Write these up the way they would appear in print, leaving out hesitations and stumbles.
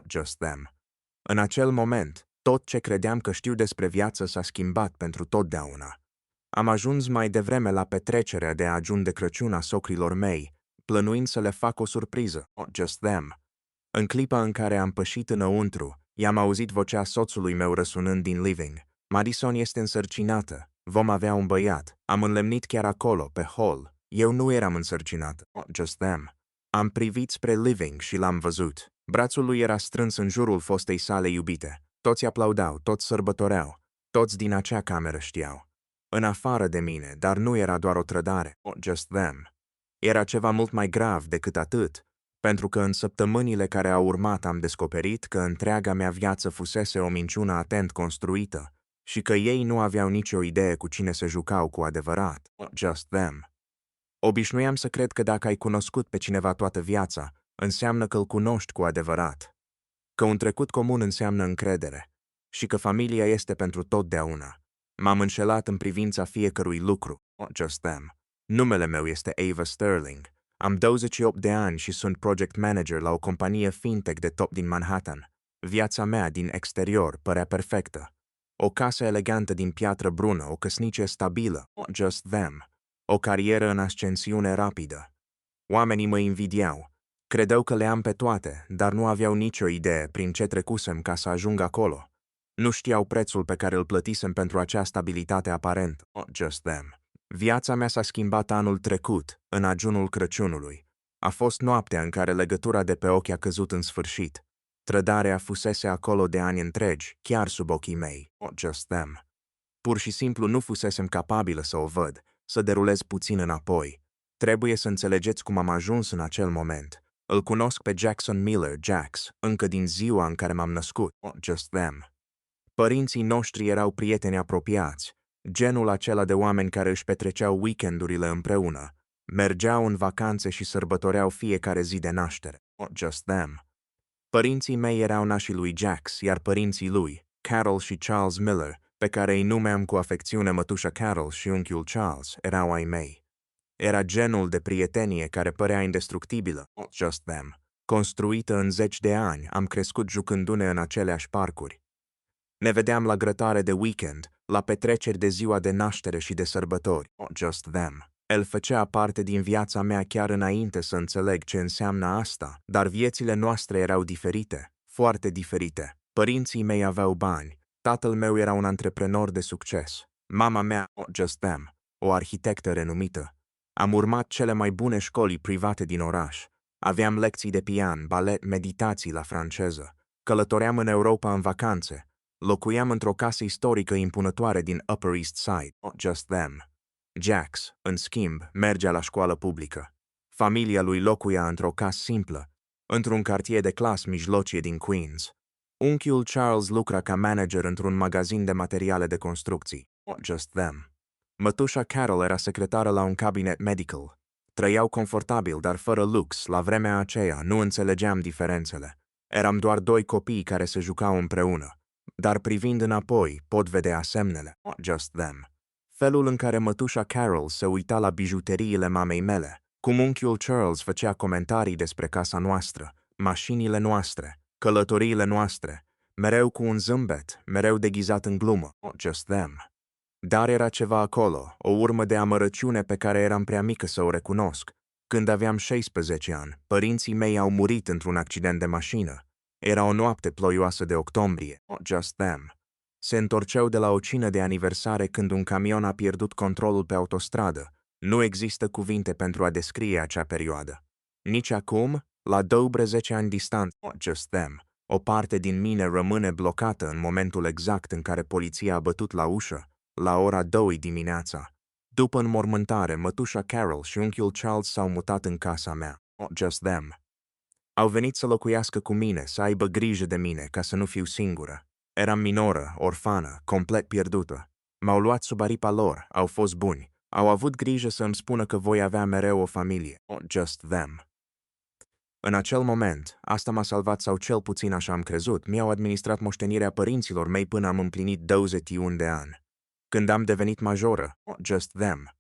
just them. În acel moment, tot ce credeam că știu despre viață s-a schimbat pentru totdeauna. Am ajuns mai devreme la petrecerea de ajun de Crăciun a socrilor mei, plănuind să le fac o surpriză, just them. În clipa în care am pășit înăuntru, i-am auzit vocea soțului meu răsunând din living. Madison este însărcinată. Vom avea un băiat. Am înlemnit chiar acolo, pe hall. Eu nu eram însărcinat. Just them. Am privit spre living și l-am văzut. Brațul lui era strâns în jurul fostei sale iubite. Toți aplaudau, toți sărbătoreau. Toți din acea cameră știau. În afară de mine, dar nu era doar o trădare. Just them. Era ceva mult mai grav decât atât, pentru că în săptămânile care au urmat am descoperit că întreaga mea viață fusese o minciună atent construită și că ei nu aveau nicio idee cu cine se jucau cu adevărat. Just them. Obișnuiam să cred că dacă ai cunoscut pe cineva toată viața, înseamnă că îl cunoști cu adevărat, că un trecut comun înseamnă încredere și că familia este pentru totdeauna. M-am înșelat în privința fiecărui lucru. Just them. Numele meu este Ava Sterling. Am 28 de ani și sunt project manager la o companie fintech de top din Manhattan. Viața mea din exterior părea perfectă. O casă elegantă din piatră brună, o căsnicie stabilă, just them. O carieră în ascensiune rapidă. Oamenii mă invidiau. Credeau că le am pe toate, dar nu aveau nicio idee prin ce trecusem ca să ajung acolo. Nu știau prețul pe care îl plătisem pentru acea stabilitate aparentă, just them. Viața mea s-a schimbat anul trecut, în ajunul Crăciunului. A fost noaptea în care legătura de pe ochi a căzut în sfârșit. Trădarea fusese acolo de ani întregi, chiar sub ochii mei, just them. Pur și simplu nu fusesem capabilă să o văd, să derulez puțin înapoi. Trebuie să înțelegeți cum am ajuns în acel moment. Îl cunosc pe Jackson Miller, Jax, încă din ziua în care m-am născut, just them. Părinții noștri erau prieteni apropiați, genul acela de oameni care își petreceau weekendurile împreună, mergeau în vacanțe și sărbătoreau fiecare zi de naștere, just them. Părinții mei erau nașii lui Jax, iar părinții lui, Carol și Charles Miller, pe care îi numeam cu afecțiune mătușa Carol și unchiul Charles, erau ai mei. Era genul de prietenie care părea indestructibilă, just them. Construită în 10 de ani, am crescut jucându-ne în aceleași parcuri. Ne vedeam la grătare de weekend, la petreceri de ziua de naștere și de sărbători, just them. El făcea parte din viața mea chiar înainte să înțeleg ce înseamnă asta, dar viețile noastre erau diferite, foarte diferite. Părinții mei aveau bani, tatăl meu era un antreprenor de succes, mama mea, just them, o arhitectă renumită. Am urmat cele mai bune școli private din oraș. Aveam lecții de pian, balet, meditații la franceză. Călătoream în Europa în vacanțe. Locuiam într-o casă istorică impunătoare din Upper East Side, just them. Jax, în schimb, mergea la școală publică. Familia lui locuia într-o casă simplă, într-un cartier de clasă mijlocie din Queens. Unchiul Charles lucra ca manager într-un magazin de materiale de construcții, just them. Mătușa Carol era secretară la un cabinet medical. Trăiau confortabil, dar fără lux. La vremea aceea nu înțelegeam diferențele. Eram doar doi copii care se jucau împreună. Dar privind înapoi, pot vedea semnele, just them. Felul în care mătușa Carol se uita la bijuteriile mamei mele, cum unchiul Charles făcea comentarii despre casa noastră, mașinile noastre, călătoriile noastre, mereu cu un zâmbet, mereu deghizat în glumă, just them. Dar era ceva acolo, o urmă de amărăciune pe care eram prea mică să o recunosc. Când aveam 16 ani, părinții mei au murit într-un accident de mașină. Era o noapte ploioasă de octombrie, just them. Se întorceau de la o cină de aniversare când un camion a pierdut controlul pe autostradă. Nu există cuvinte pentru a descrie acea perioadă. Nici acum, la 12 ani distanță, just them. O parte din mine rămâne blocată în momentul exact în care poliția a bătut la ușă, la ora 2 dimineața. După înmormântare, mătușa Carol și unchiul Charles s-au mutat în casa mea, just them. Au venit să locuiască cu mine, să aibă grijă de mine, ca să nu fiu singură. Eram minoră, orfană, complet pierdută. M-au luat sub aripa lor, au fost buni. Au avut grijă să îmi spună că voi avea mereu o familie, just them. În acel moment, asta m-a salvat sau cel puțin așa am crezut, mi-au administrat moștenirea părinților mei până am împlinit 21 de ani. Când am devenit majoră, just them.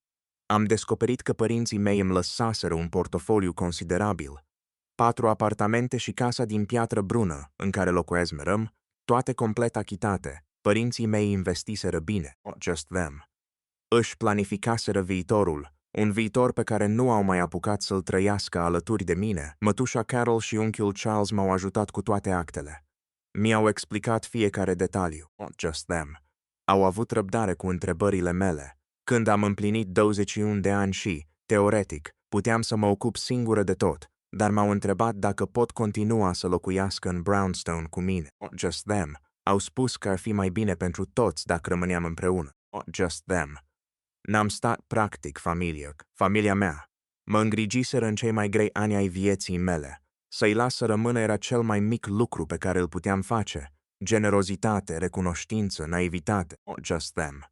Am descoperit că părinții mei îmi lăsaseră un portofoliu considerabil. 4 apartamente și casa din piatră brună, în care locuiesc, toate complet achitate. Părinții mei investiseră bine, just them. Își planificaseră viitorul, un viitor pe care nu au mai apucat să-l trăiască alături de mine. Mătușa Carol și unchiul Charles m-au ajutat cu toate actele. Mi-au explicat fiecare detaliu, just them. Au avut răbdare cu întrebările mele. Când am împlinit 21 de ani și, teoretic, puteam să mă ocup singură de tot, dar m-au întrebat dacă pot continua să locuiască în Brownstone cu mine, just them. Au spus că ar fi mai bine pentru toți dacă rămâneam împreună, just them. N-am stat practic familia mea. Mă îngrijiseră în cei mai grei ani ai vieții mele. Să-i las să rămână era cel mai mic lucru pe care îl puteam face. Generozitate, recunoștință, naivitate, just them.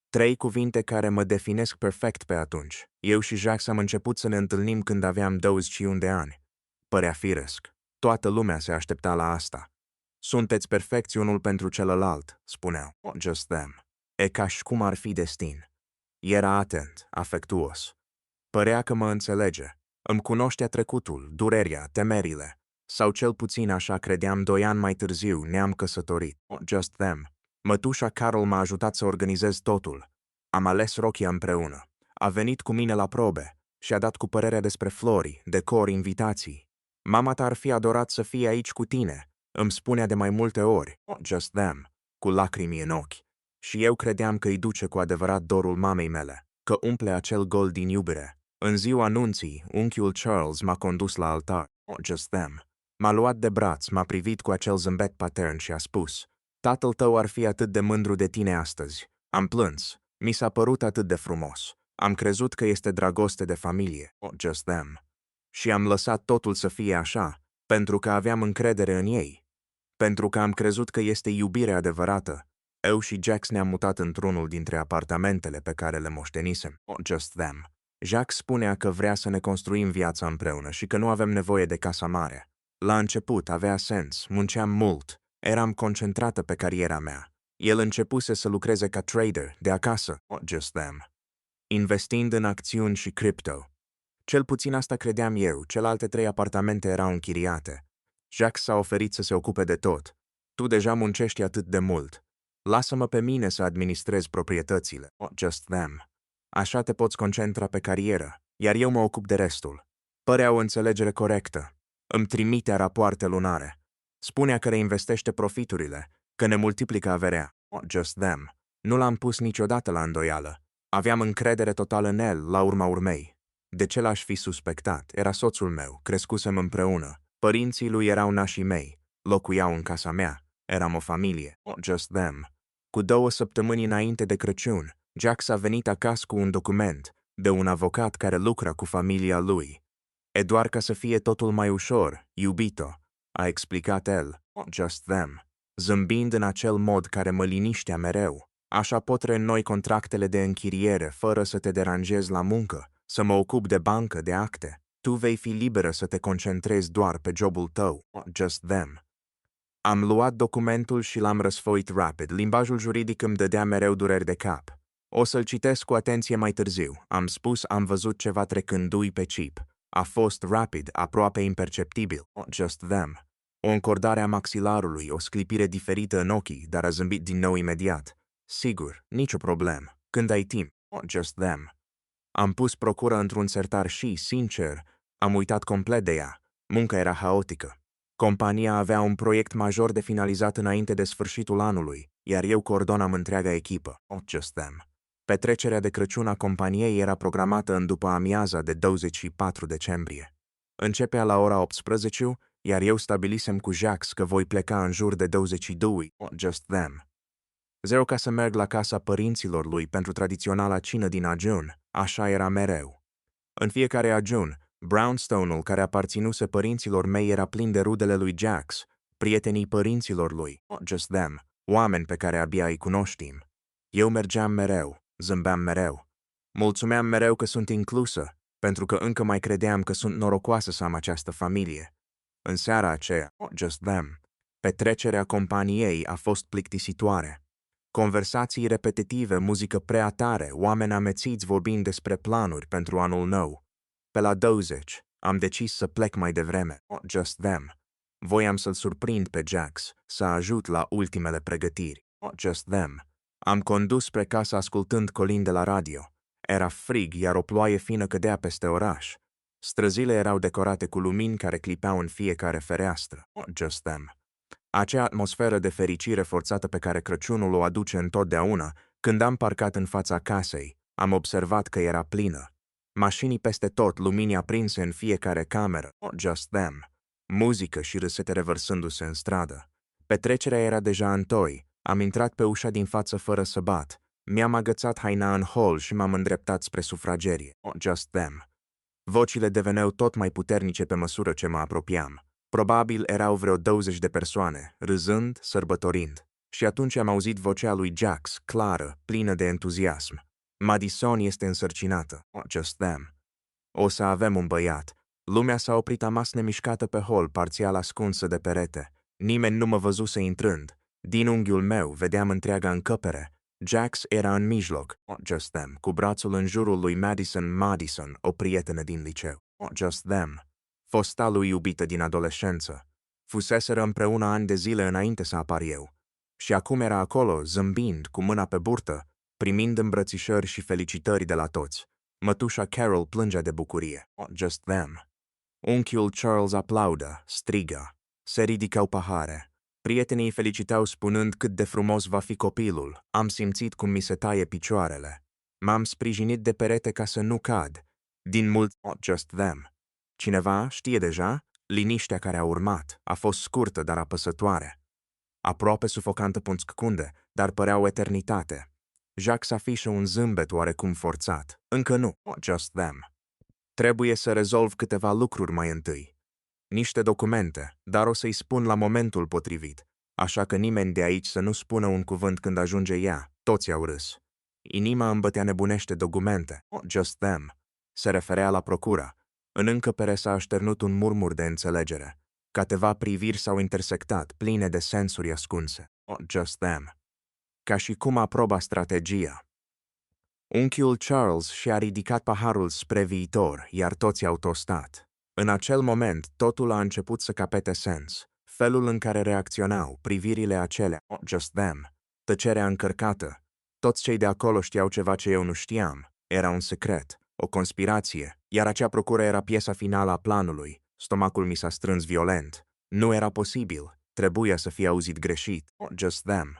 3 cuvinte care mă definesc perfect pe atunci. Eu și Jacques am început să ne întâlnim când aveam 21 de ani. Părea firesc. Toată lumea se aștepta la asta. Sunteți perfecți unul pentru celălalt, spuneau, just them. E ca și cum ar fi destin. Era atent, afectuos. Părea că mă înțelege. Îmi cunoștea trecutul, durerea, temerile. Sau cel puțin așa credeam 2 ani mai târziu, ne-am căsătorit. Just them. Mătușa Carol m-a ajutat să organizez totul. Am ales rochia împreună. A venit cu mine la probe și a dat cu părerea despre flori, decor, invitații. Mama ta ar fi adorat să fie aici cu tine, îmi spunea de mai multe ori, just them, cu lacrimi în ochi. Și eu credeam că îi duce cu adevărat dorul mamei mele, că umple acel gol din iubire. În ziua anunții, unchiul Charles m-a condus la altar, just them. M-a luat de braț, m-a privit cu acel zâmbet patern și a spus: tatăl tău ar fi atât de mândru de tine astăzi. Am plâns. Mi s-a părut atât de frumos. Am crezut că este dragoste de familie, just them. Și am lăsat totul să fie așa, pentru că aveam încredere în ei. Pentru că am crezut că este iubire adevărată. Eu și Jax ne-am mutat într-unul dintre apartamentele pe care le moștenisem, just them. Jax spunea că vrea să ne construim viața împreună și că nu avem nevoie de casa mare. La început avea sens, munceam mult, eram concentrată pe cariera mea. El începuse să lucreze ca trader de acasă, just them. Investind în acțiuni și cripto. Cel puțin asta credeam eu, celelalte 3 apartamente erau închiriate. Jax s-a oferit să se ocupe de tot. Tu deja muncești atât de mult. Lasă-mă pe mine să administrez proprietățile, just them. Așa te poți concentra pe carieră, iar eu mă ocup de restul. Părea o înțelegere corectă. Îmi trimitea rapoarte lunare. Spunea că reinvestește profiturile, că ne multiplică averea, just them. Nu l-am pus niciodată la îndoială. Aveam încredere totală în el, la urma urmei. De ce l-aș fi suspectat? Era soțul meu, crescusem împreună. Părinții lui erau nașii mei, locuiau în casa mea. Eram o familie, just them. Cu 2 săptămâni înainte de Crăciun, Jax a venit acasă cu un document de un avocat care lucra cu familia lui. E doar ca să fie totul mai ușor, iubito, a explicat el, just them, zâmbind în acel mod care mă liniștea mereu. Așa pot reînnoi contractele de închiriere fără să te deranjezi la muncă, să mă ocup de bancă, de acte. Tu vei fi liberă să te concentrezi doar pe jobul tău, just them. Am luat documentul și l-am răsfoit rapid. Limbajul juridic îmi dădea mereu dureri de cap. O să-l citesc cu atenție mai târziu. Am spus, am văzut ceva trecându-i pe chip. A fost rapid, aproape imperceptibil, just them. O încordare a maxilarului, o sclipire diferită în ochii, dar a zâmbit din nou imediat. Sigur, nicio problemă. Când ai timp, just them. Am pus procura într-un sertar și, sincer, am uitat complet de ea. Munca era haotică. Compania avea un proiect major de finalizat înainte de sfârșitul anului, iar eu coordonam întreaga echipă, just them. Petrecerea de Crăciun a companiei era programată în după amiaza de 24 decembrie. Începea la ora 18, iar eu stabilisem cu Jax că voi pleca în jur de 22, just them. 0 ca să merg la casa părinților lui pentru tradiționala cină din ajun, așa era mereu. În fiecare ajun, Brownstone-ul care aparținuse părinților mei era plin de rudele lui Jax, prietenii părinților lui, just them, oameni pe care abia îi cunoștim. Eu mergeam mereu, zâmbeam mereu. Mulțumeam mereu că sunt inclusă, pentru că încă mai credeam că sunt norocoasă să am această familie. În seara aceea, just them, petrecerea companiei a fost plictisitoare. Conversații repetitive, muzică prea tare, oameni amețiți vorbind despre planuri pentru anul nou. Pe la 20, Am decis să plec mai devreme. Just them. Voiam să-l surprind pe Jax, să ajut la ultimele pregătiri. Just them. Am condus spre casă ascultând colin de la radio. Era frig, iar o ploaie fină cădea peste oraș. Străzile erau decorate cu lumini care clipeau în fiecare fereastră. Just them. Acea atmosferă de fericire forțată pe care Crăciunul o aduce întotdeauna, când am parcat în fața casei, am observat că era plină. Mașini peste tot, lumini aprinse în fiecare cameră. Just them. Muzică și râsete revărsându-se în stradă. Petrecerea era deja întoi. Am intrat pe ușa din față fără să bat. Mi-am agățat haina în hol și m-am îndreptat spre sufragerie. Just them. Vocile deveneau tot mai puternice pe măsură ce mă apropiam. Probabil erau vreo 20 de persoane, râzând, sărbătorind. Și atunci am auzit vocea lui Jax, clară, plină de entuziasm. Madison este însărcinată. Just them. O să avem un băiat. Lumea s-a oprit amas nemișcată pe hol, parțial ascunsă de perete. Nimeni nu mă văzuse intrând. Din unghiul meu vedeam întreaga încăpere. Jax era în mijloc. Just them. Cu brațul în jurul lui Madison, o prietenă din liceu. Just them. Fosta lui iubită din adolescență. Fuseseră împreună ani de zile înainte să apar eu. Și acum era acolo, zâmbind, cu mâna pe burtă, primind îmbrățișări și felicitări de la toți. Mătușa Carol plângea de bucurie. Just them. Unchiul Charles aplaudă, strigă. Se ridicau pahare. Prietenii îi felicitau spunând cât de frumos va fi copilul. Am simțit cum mi se taie picioarele. M-am sprijinit de perete ca să nu cad. Din mult, just them. Cineva știe deja? Liniștea care a urmat a fost scurtă, dar apăsătoare. Aproape sufocantă puncunde, dar părea o eternitate. Jax afișă un zâmbet oarecum forțat. Încă nu. Just them. Trebuie să rezolv câteva lucruri mai întâi. Niște documente, dar o să-i spun la momentul potrivit, așa că nimeni de aici să nu spună un cuvânt când ajunge ea. Toți au râs. Inima îmi bătea nebunește documente. Just them. Se referea la procura. În încăpere s-a așternut un murmur de înțelegere. Câteva priviri s-au intersectat, pline de sensuri ascunse. Just them. Ca și cum aproba strategia. Unchiul Charles și-a ridicat paharul spre viitor, iar toți au tostat. În acel moment, totul a început să capete sens. Felul în care reacționau, privirile acelea, just them, tăcerea încărcată. Toți cei de acolo știau ceva ce eu nu știam. Era un secret, o conspirație, iar acea procură era piesa finală a planului. Stomacul mi s-a strâns violent. Nu era posibil. Trebuia să fie auzit greșit. Just them.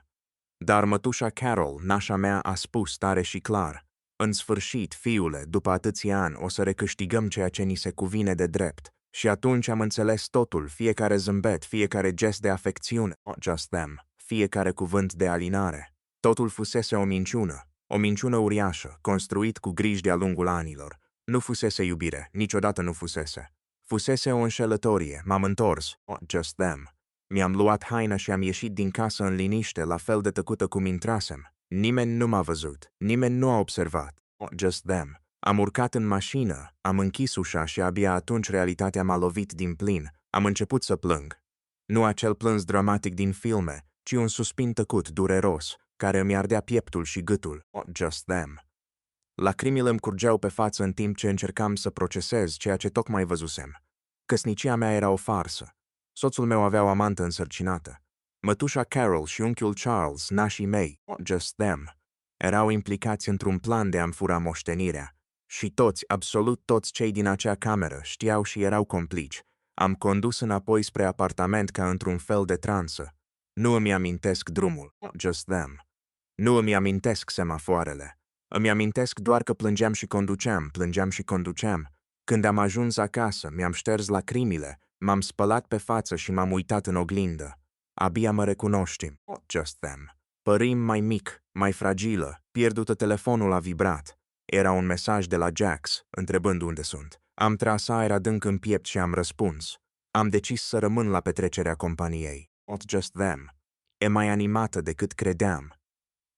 Dar mătușa Carol, nașa mea, a spus tare și clar. În sfârșit, fiule, după atâția ani, o să recâștigăm ceea ce ni se cuvine de drept. Și atunci am înțeles totul, fiecare zâmbet, fiecare gest de afecțiune, just them, fiecare cuvânt de alinare. Totul fusese o minciună uriașă, construit cu griji de-a lungul anilor. Nu fusese iubire, niciodată nu fusese. Fusese o înșelătorie, m-am întors, just them. Mi-am luat haina și am ieșit din casă în liniște, la fel de tăcută cum intrasem. Nimeni nu m-a văzut, nimeni nu a observat. Just them. Am urcat în mașină, am închis ușa și abia atunci realitatea m-a lovit din plin. Am început să plâng. Nu acel plâns dramatic din filme, ci un suspin tăcut, dureros, care îmi ardea pieptul și gâtul. Just them. Lacrimile îmi curgeau pe față în timp ce încercam să procesez ceea ce tocmai văzusem. Căsnicia mea era o farsă. Soțul meu avea o amantă însărcinată. Mătușa Carol și unchiul Charles, nașii mei, just them, erau implicați într-un plan de a-mi fura moștenirea. Și toți, absolut toți cei din acea cameră, știau și erau complici. Am condus înapoi spre apartament ca într-un fel de transă. Nu îmi amintesc drumul, just them. Nu îmi amintesc semafoarele. Îmi amintesc doar că plângeam și conduceam. Când am ajuns acasă, mi-am șters lacrimile, m-am spălat pe față și m-am uitat în oglindă. Abia mă recunoști, just them. Părim mai mic, mai fragilă, pierdută, telefonul a vibrat. Era un mesaj de la Jax, întrebând unde sunt. Am tras aer adânc în piept și am răspuns. Am decis să rămân la petrecerea companiei. Just them. E mai animată decât credeam.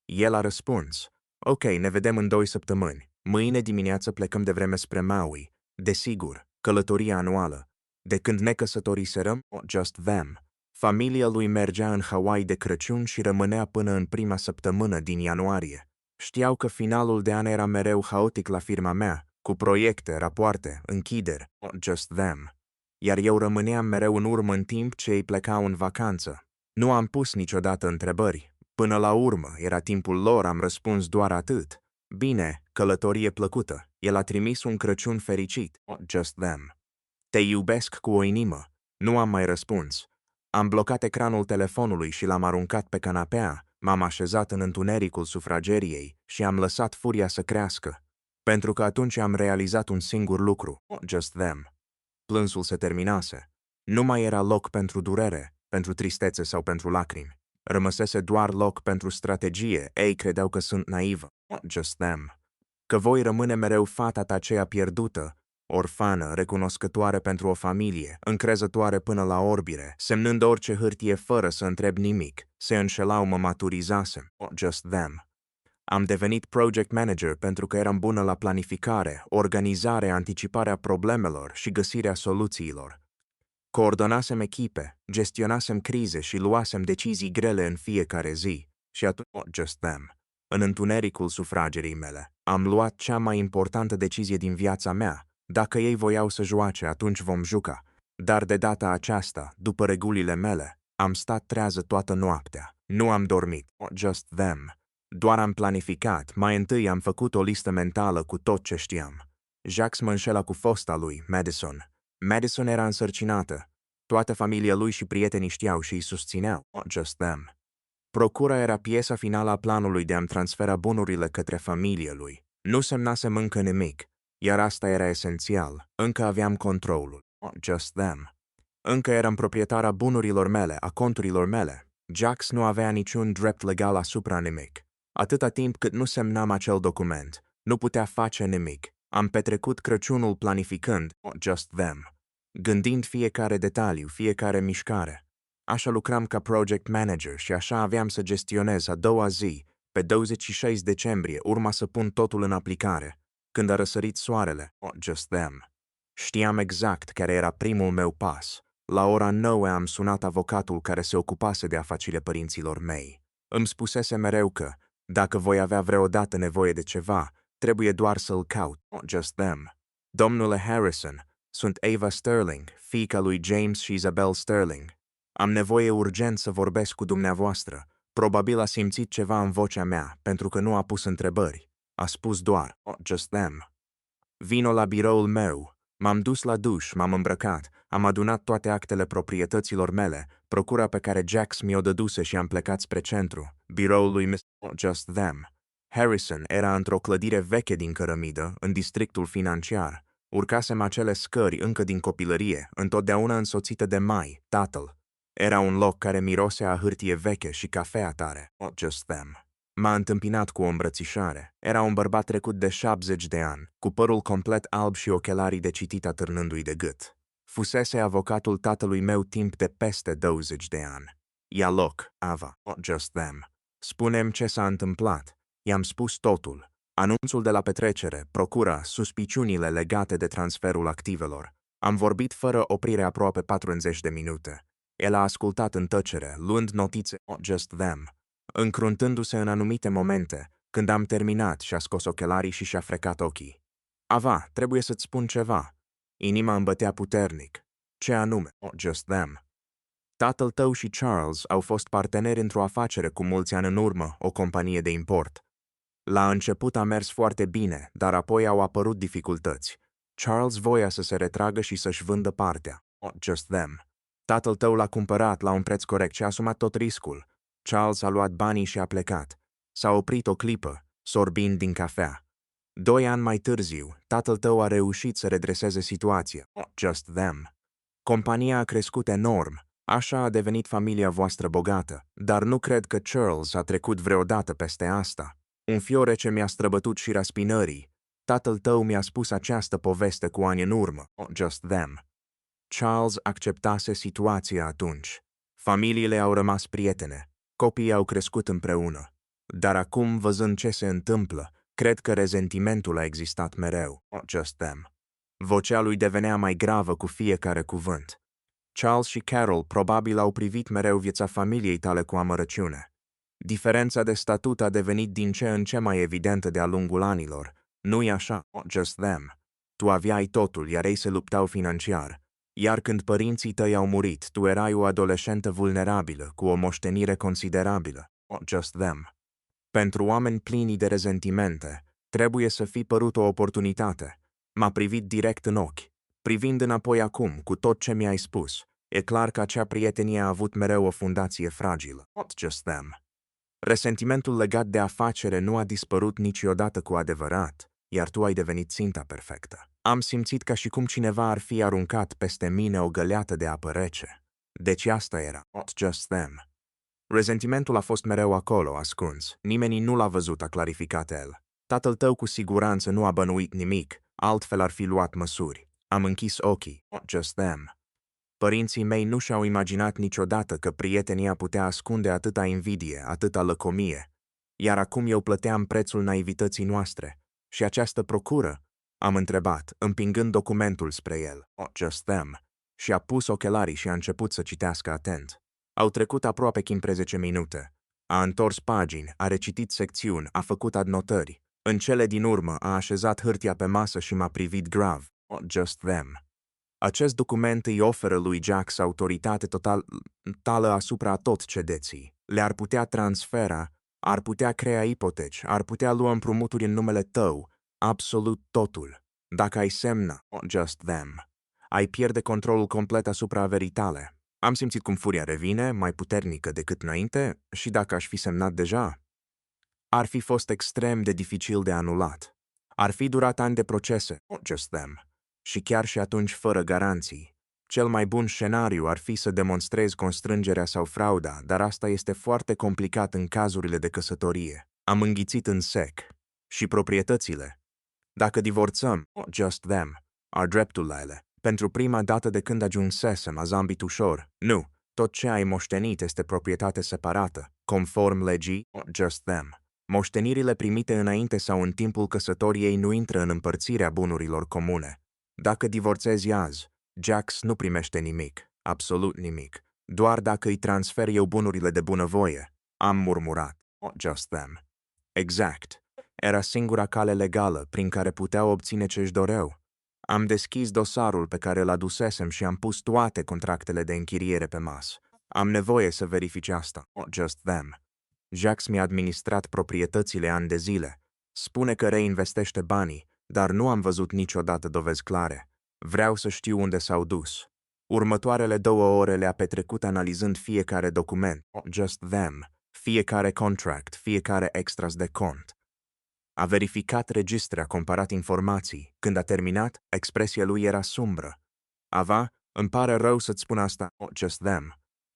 El a răspuns. Ok, ne vedem în 2 săptămâni. Mâine dimineață plecăm de vreme spre Maui. Desigur, călătoria anuală. De când ne căsătoriserăm, just them. Familia lui mergea în Hawaii de Crăciun și rămânea până în prima săptămână din ianuarie. Știau că finalul de an era mereu haotic la firma mea, cu proiecte, rapoarte, închideri, just them. Iar eu rămâneam mereu în urmă în timp ce ei plecau în vacanță. Nu am pus niciodată întrebări. Până la urmă, era timpul lor, am răspuns doar atât. Bine, călătorie plăcută. El a trimis un Crăciun fericit, just them. Te iubesc cu o inimă. Nu am mai răspuns. Am blocat ecranul telefonului și l-am aruncat pe canapea, m-am așezat în întunericul sufrageriei și am lăsat furia să crească. Pentru că atunci am realizat un singur lucru, just them. Plânsul se terminase. Nu mai era loc pentru durere, pentru tristețe sau pentru lacrimi. Rămăsese doar loc pentru strategie. Ei credeau că sunt naivă, just them. Că voi rămâne mereu fata ta aceea pierdută, orfană, recunoscătoare pentru o familie, încrezătoare până la orbire, semnând orice hârtie fără să întreb nimic. Se înșelau, mă maturizasem, just them. Am devenit project manager pentru că eram bună la planificare, organizare, anticiparea problemelor și găsirea soluțiilor. Coordonasem echipe, gestionasem crize și luasem decizii grele în fiecare zi. Și atunci, just them. În întunericul sufragerii mele, am luat cea mai importantă decizie din viața mea. Dacă ei voiau să joace, atunci vom juca. Dar de data aceasta, după regulile mele, am stat trează toată noaptea. Nu am dormit, just them. Doar am planificat, mai întâi am făcut o listă mentală cu tot ce știam. Jacques mă înșela cu fosta lui, Madison. Madison era însărcinată. Toată familia lui și prietenii știau și îi susțineau, just them. Procura era piesa finală a planului de a-mi transfera bunurile către familia lui. Nu semnasem încă nimic, iar asta era esențial. Încă aveam controlul, just them. Încă eram proprietara bunurilor mele, a conturilor mele. Jacques nu avea niciun drept legal asupra nimic. Atâta timp cât nu semnam acel document, nu putea face nimic. Am petrecut Crăciunul planificând, just them. Gândind fiecare detaliu, fiecare mișcare. Așa lucram ca project manager și așa aveam să gestionez a doua zi, pe 26 decembrie, urma să pun totul în aplicare. Când a răsărit soarele, just them. Știam exact care era primul meu pas. La ora 9 am sunat avocatul care se ocupase de afacerile părinților mei. Îmi spusese mereu că, dacă voi avea vreodată nevoie de ceva, trebuie doar să-l caut, just them. Domnule Harrison, sunt Ava Sterling, fiica lui James și Isabel Sterling. Am nevoie urgent să vorbesc cu dumneavoastră. Probabil a simțit ceva în vocea mea, pentru că nu a pus întrebări. A spus doar, just them. Vino la biroul meu. M-am dus la duș, m-am îmbrăcat, am adunat toate actele proprietăților mele, procura pe care Jacques mi-o dăduse și am plecat spre centru. Biroul lui Mr. Just Them. Harrison era într-o clădire veche din cărămidă, în districtul financiar. Urcasem acele scări încă din copilărie, întotdeauna însoțită de Mai, tatăl. Era un loc care mirose a hârtie veche și cafea tare. Just Them. M-a întâmpinat cu o îmbrățișare. Era un bărbat trecut de 70 de ani, cu părul complet alb și ochelarii de citit atârnându-i de gât. Fusese avocatul tatălui meu timp de peste 20 de ani. Ia loc, Ava, just them. Spune-mi ce s-a întâmplat. I-am spus totul. Anunțul de la petrecere, procura, suspiciunile legate de transferul activelor. Am vorbit fără oprire aproape 40 de minute. El a ascultat în tăcere, luând notițe, just them. Încruntându-se în anumite momente, când am terminat și-a scos ochelarii și și-a frecat ochii. Ava, trebuie să-ți spun ceva. Inima îmi bătea puternic. Ce anume? Just them. Tatăl tău și Charles au fost parteneri într-o afacere cu mulți ani în urmă, o companie de import. La început a mers foarte bine, dar apoi au apărut dificultăți. Charles voia să se retragă și să-și vândă partea. Just them. Tatăl tău l-a cumpărat la un preț corect și a asumat tot riscul. Charles a luat banii și a plecat. S-a oprit o clipă, sorbind din cafea. 2 ani mai târziu, tatăl tău a reușit să redreseze situația. Just them. Compania a crescut enorm. Așa a devenit familia voastră bogată. Dar nu cred că Charles a trecut vreodată peste asta. Un fiore ce mi-a străbătut și raspinării. Tatăl tău mi-a spus această poveste cu ani în urmă. Just them. Charles acceptase situația atunci. Familiile au rămas prietene. Copiii au crescut împreună. Dar acum, văzând ce se întâmplă, cred că rezentimentul a existat mereu. Just them. Vocea lui devenea mai gravă cu fiecare cuvânt. Charles și Carol probabil au privit mereu viața familiei tale cu amărăciune. Diferența de statut a devenit din ce în ce mai evidentă de-a lungul anilor, Nu-i așa, just them. Tu aveai totul, iar ei se luptau financiar. Iar când părinții tăi au murit, tu erai o adolescentă vulnerabilă, cu o moștenire considerabilă. Just them. Pentru oameni plini de rezentimente, trebuie să fi părut o oportunitate. M-a privit direct în ochi. Privind înapoi acum, cu tot ce mi-ai spus, e clar că acea prietenie a avut mereu o fundație fragilă. Just them. Resentimentul legat de afacere nu a dispărut niciodată cu adevărat, iar tu ai devenit ținta perfectă. Am simțit ca și cum cineva ar fi aruncat peste mine o găleată de apă rece. Deci asta era. Just them. Resentimentul a fost mereu acolo, ascuns. Nimeni nu l-a văzut, a clarificat el. Tatăl tău cu siguranță nu a bănuit nimic, altfel ar fi luat măsuri. Am închis ochii. Just them. Părinții mei nu și-au imaginat niciodată că prietenia putea ascunde atâta invidie, atâta lăcomie. Iar acum eu plăteam prețul naivității noastre. Și această procură? Am întrebat, împingând documentul spre el. Just them. Și a pus ochelarii și a început să citească atent. Au trecut aproape 15 minute. A întors pagini, a recitit secțiuni, a făcut adnotări. În cele din urmă a așezat hârtia pe masă și m-a privit grav. Just them. Acest document îi oferă lui Jax autoritate totală asupra tot ce deții. Le-ar putea transfera, ar putea crea ipoteci, ar putea lua împrumuturi în numele tău, absolut totul. Dacă ai semna, just them, ai pierde controlul complet asupra averii tale. Am simțit cum furia revine, mai puternică decât înainte, și dacă aș fi semnat deja, ar fi fost extrem de dificil de anulat. Ar fi durat ani de procese, just them. Și chiar și atunci fără garanții. Cel mai bun scenariu ar fi să demonstrezi constrângerea sau frauda, dar asta este foarte complicat în cazurile de căsătorie. Am înghițit în sec. Și proprietățile. Dacă divorțăm, just them, ar dreptul la ele. Pentru prima dată de când ajunsesem, a zambit ușor. Nu, tot ce ai moștenit este proprietate separată, conform legii, just them. Moștenirile primite înainte sau în timpul căsătoriei nu intră în împărțirea bunurilor comune. Dacă divorțezi azi, Jax nu primește nimic, absolut nimic, doar dacă îi transfer eu bunurile de bunăvoie. Am murmurat. Just them. Exact. Era singura cale legală prin care puteau obține ce-și doreau. Am deschis dosarul pe care îl adusesem și am pus toate contractele de închiriere pe masă. Am nevoie să verifice asta. Just them. Jax mi-a administrat proprietățile ani de zile. Spune că reinvestește banii, dar nu am văzut niciodată dovezi clare. Vreau să știu unde s-au dus. Următoarele 2 ore le-a petrecut analizând fiecare document, just them, fiecare contract, fiecare extras de cont. A verificat registre, a comparat informații. Când a terminat, expresia lui era sumbră. Ava, îmi pare rău să-ți spun asta, just them.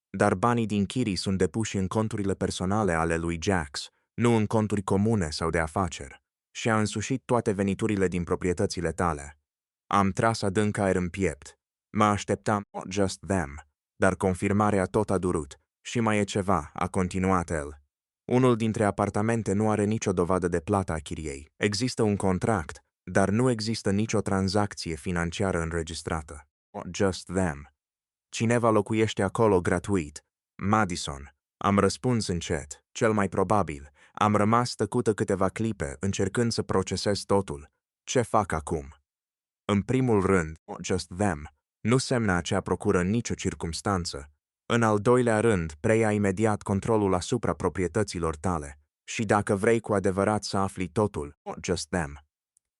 Dar banii din chirii sunt depuși în conturile personale ale lui Jax, nu în conturi comune sau de afaceri. Și a însușit toate veniturile din proprietățile tale. Am tras adânc aer în piept. Mă așteptam, just them, dar confirmarea tot a durut. Și mai e ceva, a continuat el. Unul dintre apartamente nu are nicio dovadă de plată a chiriei. Există un contract, dar nu există nicio tranzacție financiară înregistrată. Just them. Cineva locuiește acolo gratuit. Madison. Am răspuns încet, cel mai probabil. Am rămas tăcută câteva clipe, încercând să procesez totul. Ce fac acum? În primul rând, just them, nu semnă acea procură în nicio circumstanță. În al doilea rând, preia imediat controlul asupra proprietăților tale. Și dacă vrei cu adevărat să afli totul, just them.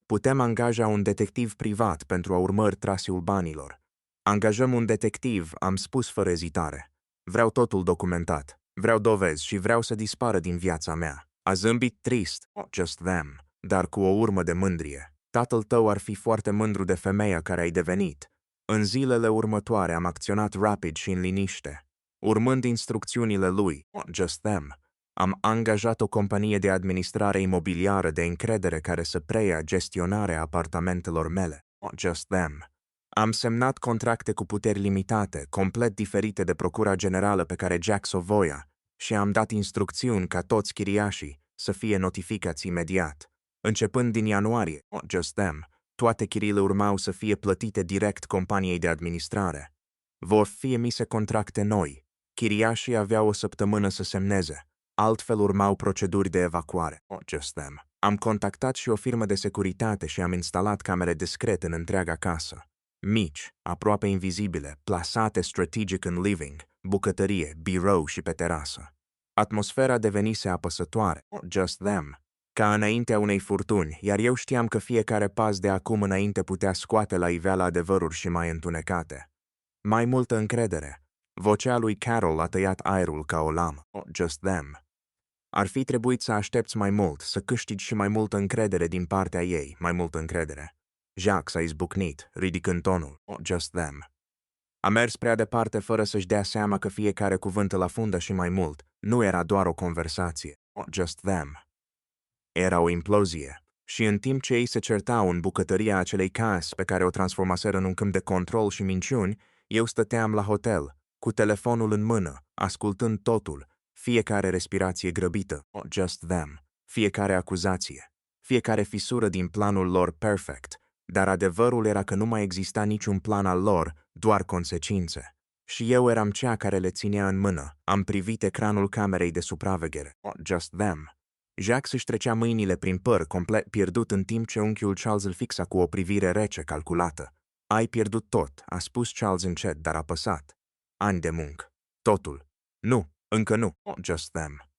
Putem angaja un detectiv privat pentru a urmări traseul banilor. Angajăm un detectiv, am spus fără ezitare. Vreau totul documentat. Vreau dovezi și vreau să dispară din viața mea. A zâmbit trist, just them, dar cu o urmă de mândrie. Tatăl tău ar fi foarte mândru de femeia care ai devenit. În zilele următoare am acționat rapid și în liniște. Urmând instrucțiunile lui, just them, am angajat o companie de administrare imobiliară de încredere care să preia gestionarea apartamentelor mele, just them. Am semnat contracte cu puteri limitate, complet diferite de procura generală pe care Jax o voia, și am dat instrucțiuni ca toți chiriașii să fie notificați imediat. Începând din ianuarie, just them, toate chiriile urmau să fie plătite direct companiei de administrare. Vor fi emise contracte noi. Chiriașii aveau o săptămână să semneze, altfel urmau proceduri de evacuare, just them. Am contactat și o firmă de securitate și am instalat camere discret în întreaga casă. Mici, aproape invizibile, plasate strategic în living, bucătărie, birou și pe terasă. Atmosfera devenise apăsătoare, just them, ca înaintea unei furtuni, iar eu știam că fiecare pas de acum înainte putea scoate la iveală adevăruri și mai întunecate. Mai multă încredere. Vocea lui Carol a tăiat aerul ca o lamă, just them. Ar fi trebuit să aștepți mai mult, să câștigi și mai multă încredere din partea ei, mai multă încredere. Jacques a izbucnit, ridicând tonul, just them. A mers prea departe fără să-și dea seama că fiecare cuvânt îl afundă și mai mult. Nu era doar o conversație, just them. Era o implozie. Și în timp ce ei se certau în bucătăria acelei case pe care o transformaseră în un câmp de control și minciuni, eu stăteam la hotel, cu telefonul în mână, ascultând totul, fiecare respirație grăbită, just them, fiecare acuzație, fiecare fisură din planul lor perfect, dar adevărul era că nu mai exista niciun plan al lor, doar consecințe. Și eu eram cea care le ținea în mână. Am privit ecranul camerei de supraveghere, just them. Jacques își trecea mâinile prin păr, complet pierdut, în timp ce unchiul Charles îl fixa cu o privire rece, calculată. Ai pierdut tot, a spus Charles încet, dar apăsat. Ani de muncă. Totul. Nu, încă nu, just them.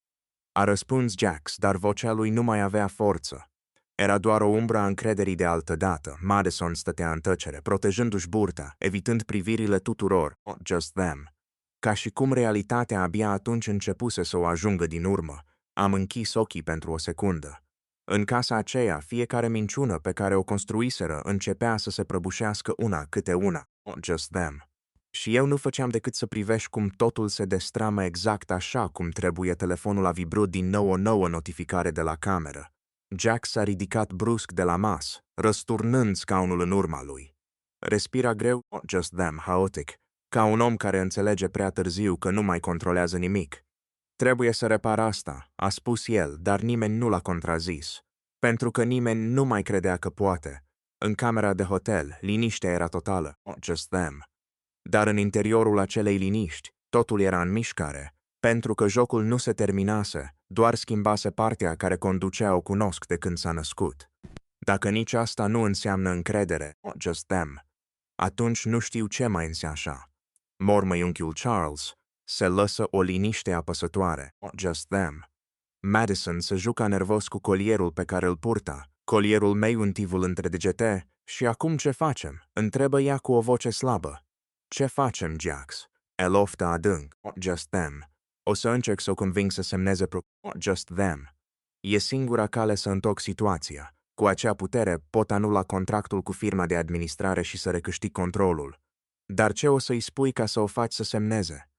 A răspuns Jacques, dar vocea lui nu mai avea forță. Era doar o umbră a încrederii de altădată. Madison stătea în tăcere, protejându-și burta, evitând privirile tuturor, just them. Ca și cum realitatea abia atunci începuse să o ajungă din urmă. Am închis ochii pentru o secundă. În casa aceea, fiecare minciună pe care o construiseră începea să se prăbușească una câte una, just them. Și eu nu făceam decât să privești cum totul se destramă exact așa cum trebuie. Telefonul a vibrat din nou, o nouă notificare de la cameră. Jack s-a ridicat brusc de la masă, răsturnând scaunul în urma lui. Respira greu, just them, haotic, ca un om care înțelege prea târziu că nu mai controlează nimic. Trebuie să repar asta, a spus el, dar nimeni nu l-a contrazis. Pentru că nimeni nu mai credea că poate. În camera de hotel, liniștea era totală, just them. Dar în interiorul acelei liniști, totul era în mișcare, pentru că jocul nu se terminase, doar schimbase partea care conducea o cunosc de când s-a născut. Dacă nici asta nu înseamnă încredere, just them, atunci nu știu ce mai înseamnă așa. Mormăi unchiul Charles, se lăsă o liniște apăsătoare, just them. Madison se juca nervos cu colierul pe care îl purta, colierul meu untivul între degete, și acum ce facem? Întrebă ea cu o voce slabă. Ce facem, Jacques? El oftă adânc, just them. O să încerc să o conving să semneze just them. E singura cale să întorc situația. Cu acea putere pot anula contractul cu firma de administrare și să recâștig controlul. Dar ce o să-i spui ca să o faci să semneze?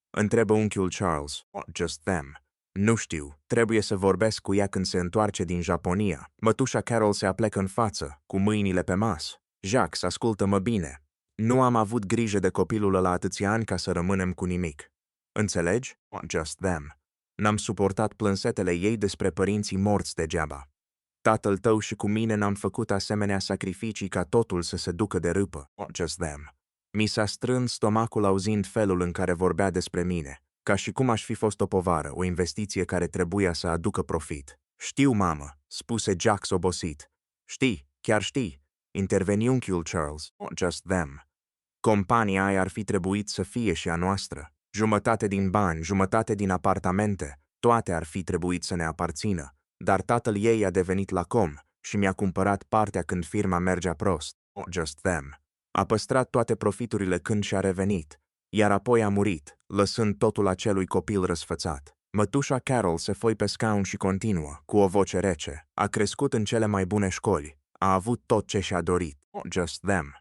Întrebă unchiul Charles, just them. Nu știu, trebuie să vorbesc cu ea când se întoarce din Japonia. Mătușa Carol se aplecă în față, cu mâinile pe masă. Jacques, ascultă-mă bine. Nu am avut grijă de copilul ăla atâția ani ca să rămânem cu nimic. Înțelegi? Just them. N-am suportat plânsetele ei despre părinții morți degeaba. Tatăl tău și cu mine n-am făcut asemenea sacrificii ca totul să se ducă de râpă. Just them. Mi s-a strâns stomacul auzind felul în care vorbea despre mine, ca și cum aș fi fost o povară, o investiție care trebuia să aducă profit. Știu, mamă, spuse Jacques obosit. Știi, chiar știi, interveni unchiul Charles. Just them. Compania aia ar fi trebuit să fie și a noastră. Jumătate din bani, jumătate din apartamente, toate ar fi trebuit să ne aparțină. Dar tatăl ei a devenit lacom și mi-a cumpărat partea când firma mergea prost. Just them. A păstrat toate profiturile când și-a revenit, iar apoi a murit, lăsând totul acelui copil răsfățat. Mătușa Carol se foi pe scaun și continuă, cu o voce rece. A crescut în cele mai bune școli. A avut tot ce și-a dorit. Just them.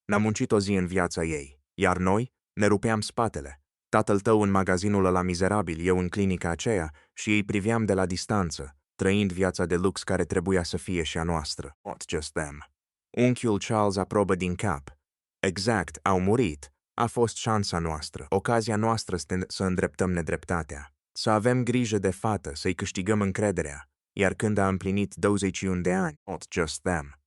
N-a muncit o zi în viața ei, iar noi ne rupeam spatele. Tatăl tău în magazinul ăla mizerabil, eu în clinica aceea, și îi priveam de la distanță, trăind viața de lux care trebuia să fie și a noastră. Just them. Unchiul Charles aprobă din cap. Exact, au murit. A fost șansa noastră, ocazia noastră să îndreptăm nedreptatea. Să avem grijă de fată, să-i câștigăm încrederea. Iar când a împlinit 21 de ani, just them.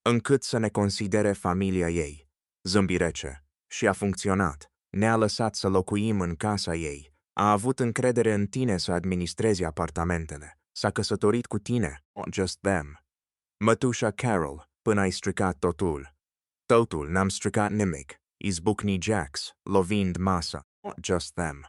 Încât să ne considere familia ei. Zâmbi rece. Și a funcționat. Ne-a lăsat să locuim în casa ei. A avut încredere în tine să administrezi apartamentele. S-a căsătorit cu tine. Just them. Mătușa Carol, până ai stricat totul. Totul, n-am stricat nimic. Izbucni Jax, lovind masa. Just them.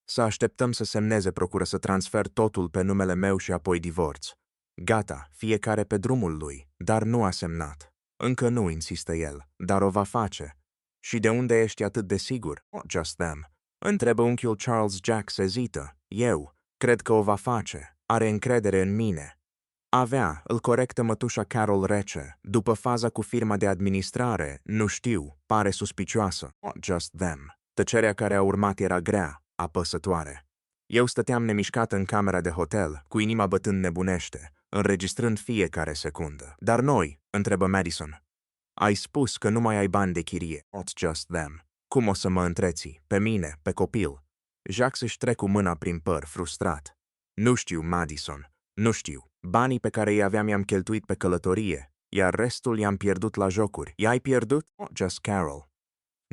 Să așteptăm să semneze procură să transfer totul pe numele meu și apoi divorț. Gata, fiecare pe drumul lui, dar nu a semnat. Încă nu, insistă el, dar o va face. Și de unde ești atât de sigur? Just them. Întrebă unchiul Charles. Jax ezită. Eu, cred că o va face. Are încredere în mine. Îl corectă mătușa Carol rece. După faza cu firma de administrare, nu știu, pare suspicioasă. Just them. Tăcerea care a urmat era grea, apăsătoare. Eu stăteam nemișcat în camera de hotel, cu inima bătând nebunește, înregistrând fiecare secundă. Dar noi, întrebă Madison. Ai spus că nu mai ai bani de chirie. Just them. Cum o să mă întreții? Pe mine, pe copil? Jax își trecu mâna prin păr, frustrat. Nu știu, Madison. Nu știu. Banii pe care îi aveam i-am cheltuit pe călătorie, iar restul i-am pierdut la jocuri. I-ai pierdut? Just Carol.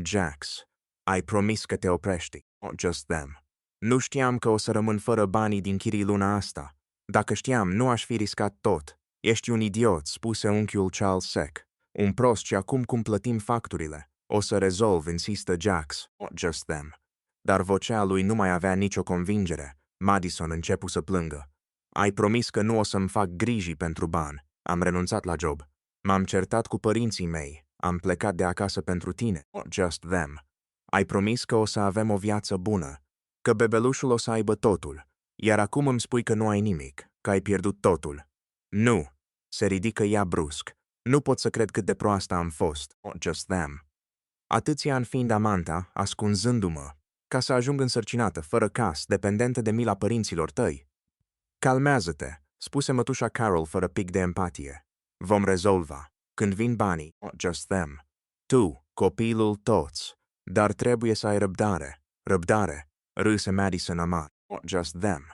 Jax. Ai promis că te oprești. Just them. Nu știam că o să rămân fără banii din chirii luna asta. Dacă știam, nu aș fi riscat tot. Ești un idiot, spuse unchiul Charles sec. Un prost și acum cum plătim facturile. O să rezolv, insistă Jax. Just them. Dar vocea lui nu mai avea nicio convingere. Madison începu să plângă. Ai promis că nu o să-mi fac griji pentru bani. Am renunțat la job. M-am certat cu părinții mei. Am plecat de acasă pentru tine. Just them. Ai promis că o să avem o viață bună, că bebelușul o să aibă totul, iar acum îmi spui că nu ai nimic, că ai pierdut totul. Nu. Se ridică ea brusc. Nu pot să cred cât de proastă am fost. Just them. Atâția ani fiind amanta, ascunzându-mă, ca să ajung însărcinată, fără cas, dependentă de mila părinților tăi. Calmează-te, spuse mătușa Carol fără pic de empatie. Vom rezolva. Când vin banii. Just them. Tu, copilul, toți. Dar trebuie să ai răbdare. Răbdare, râse Madison amar. Just them.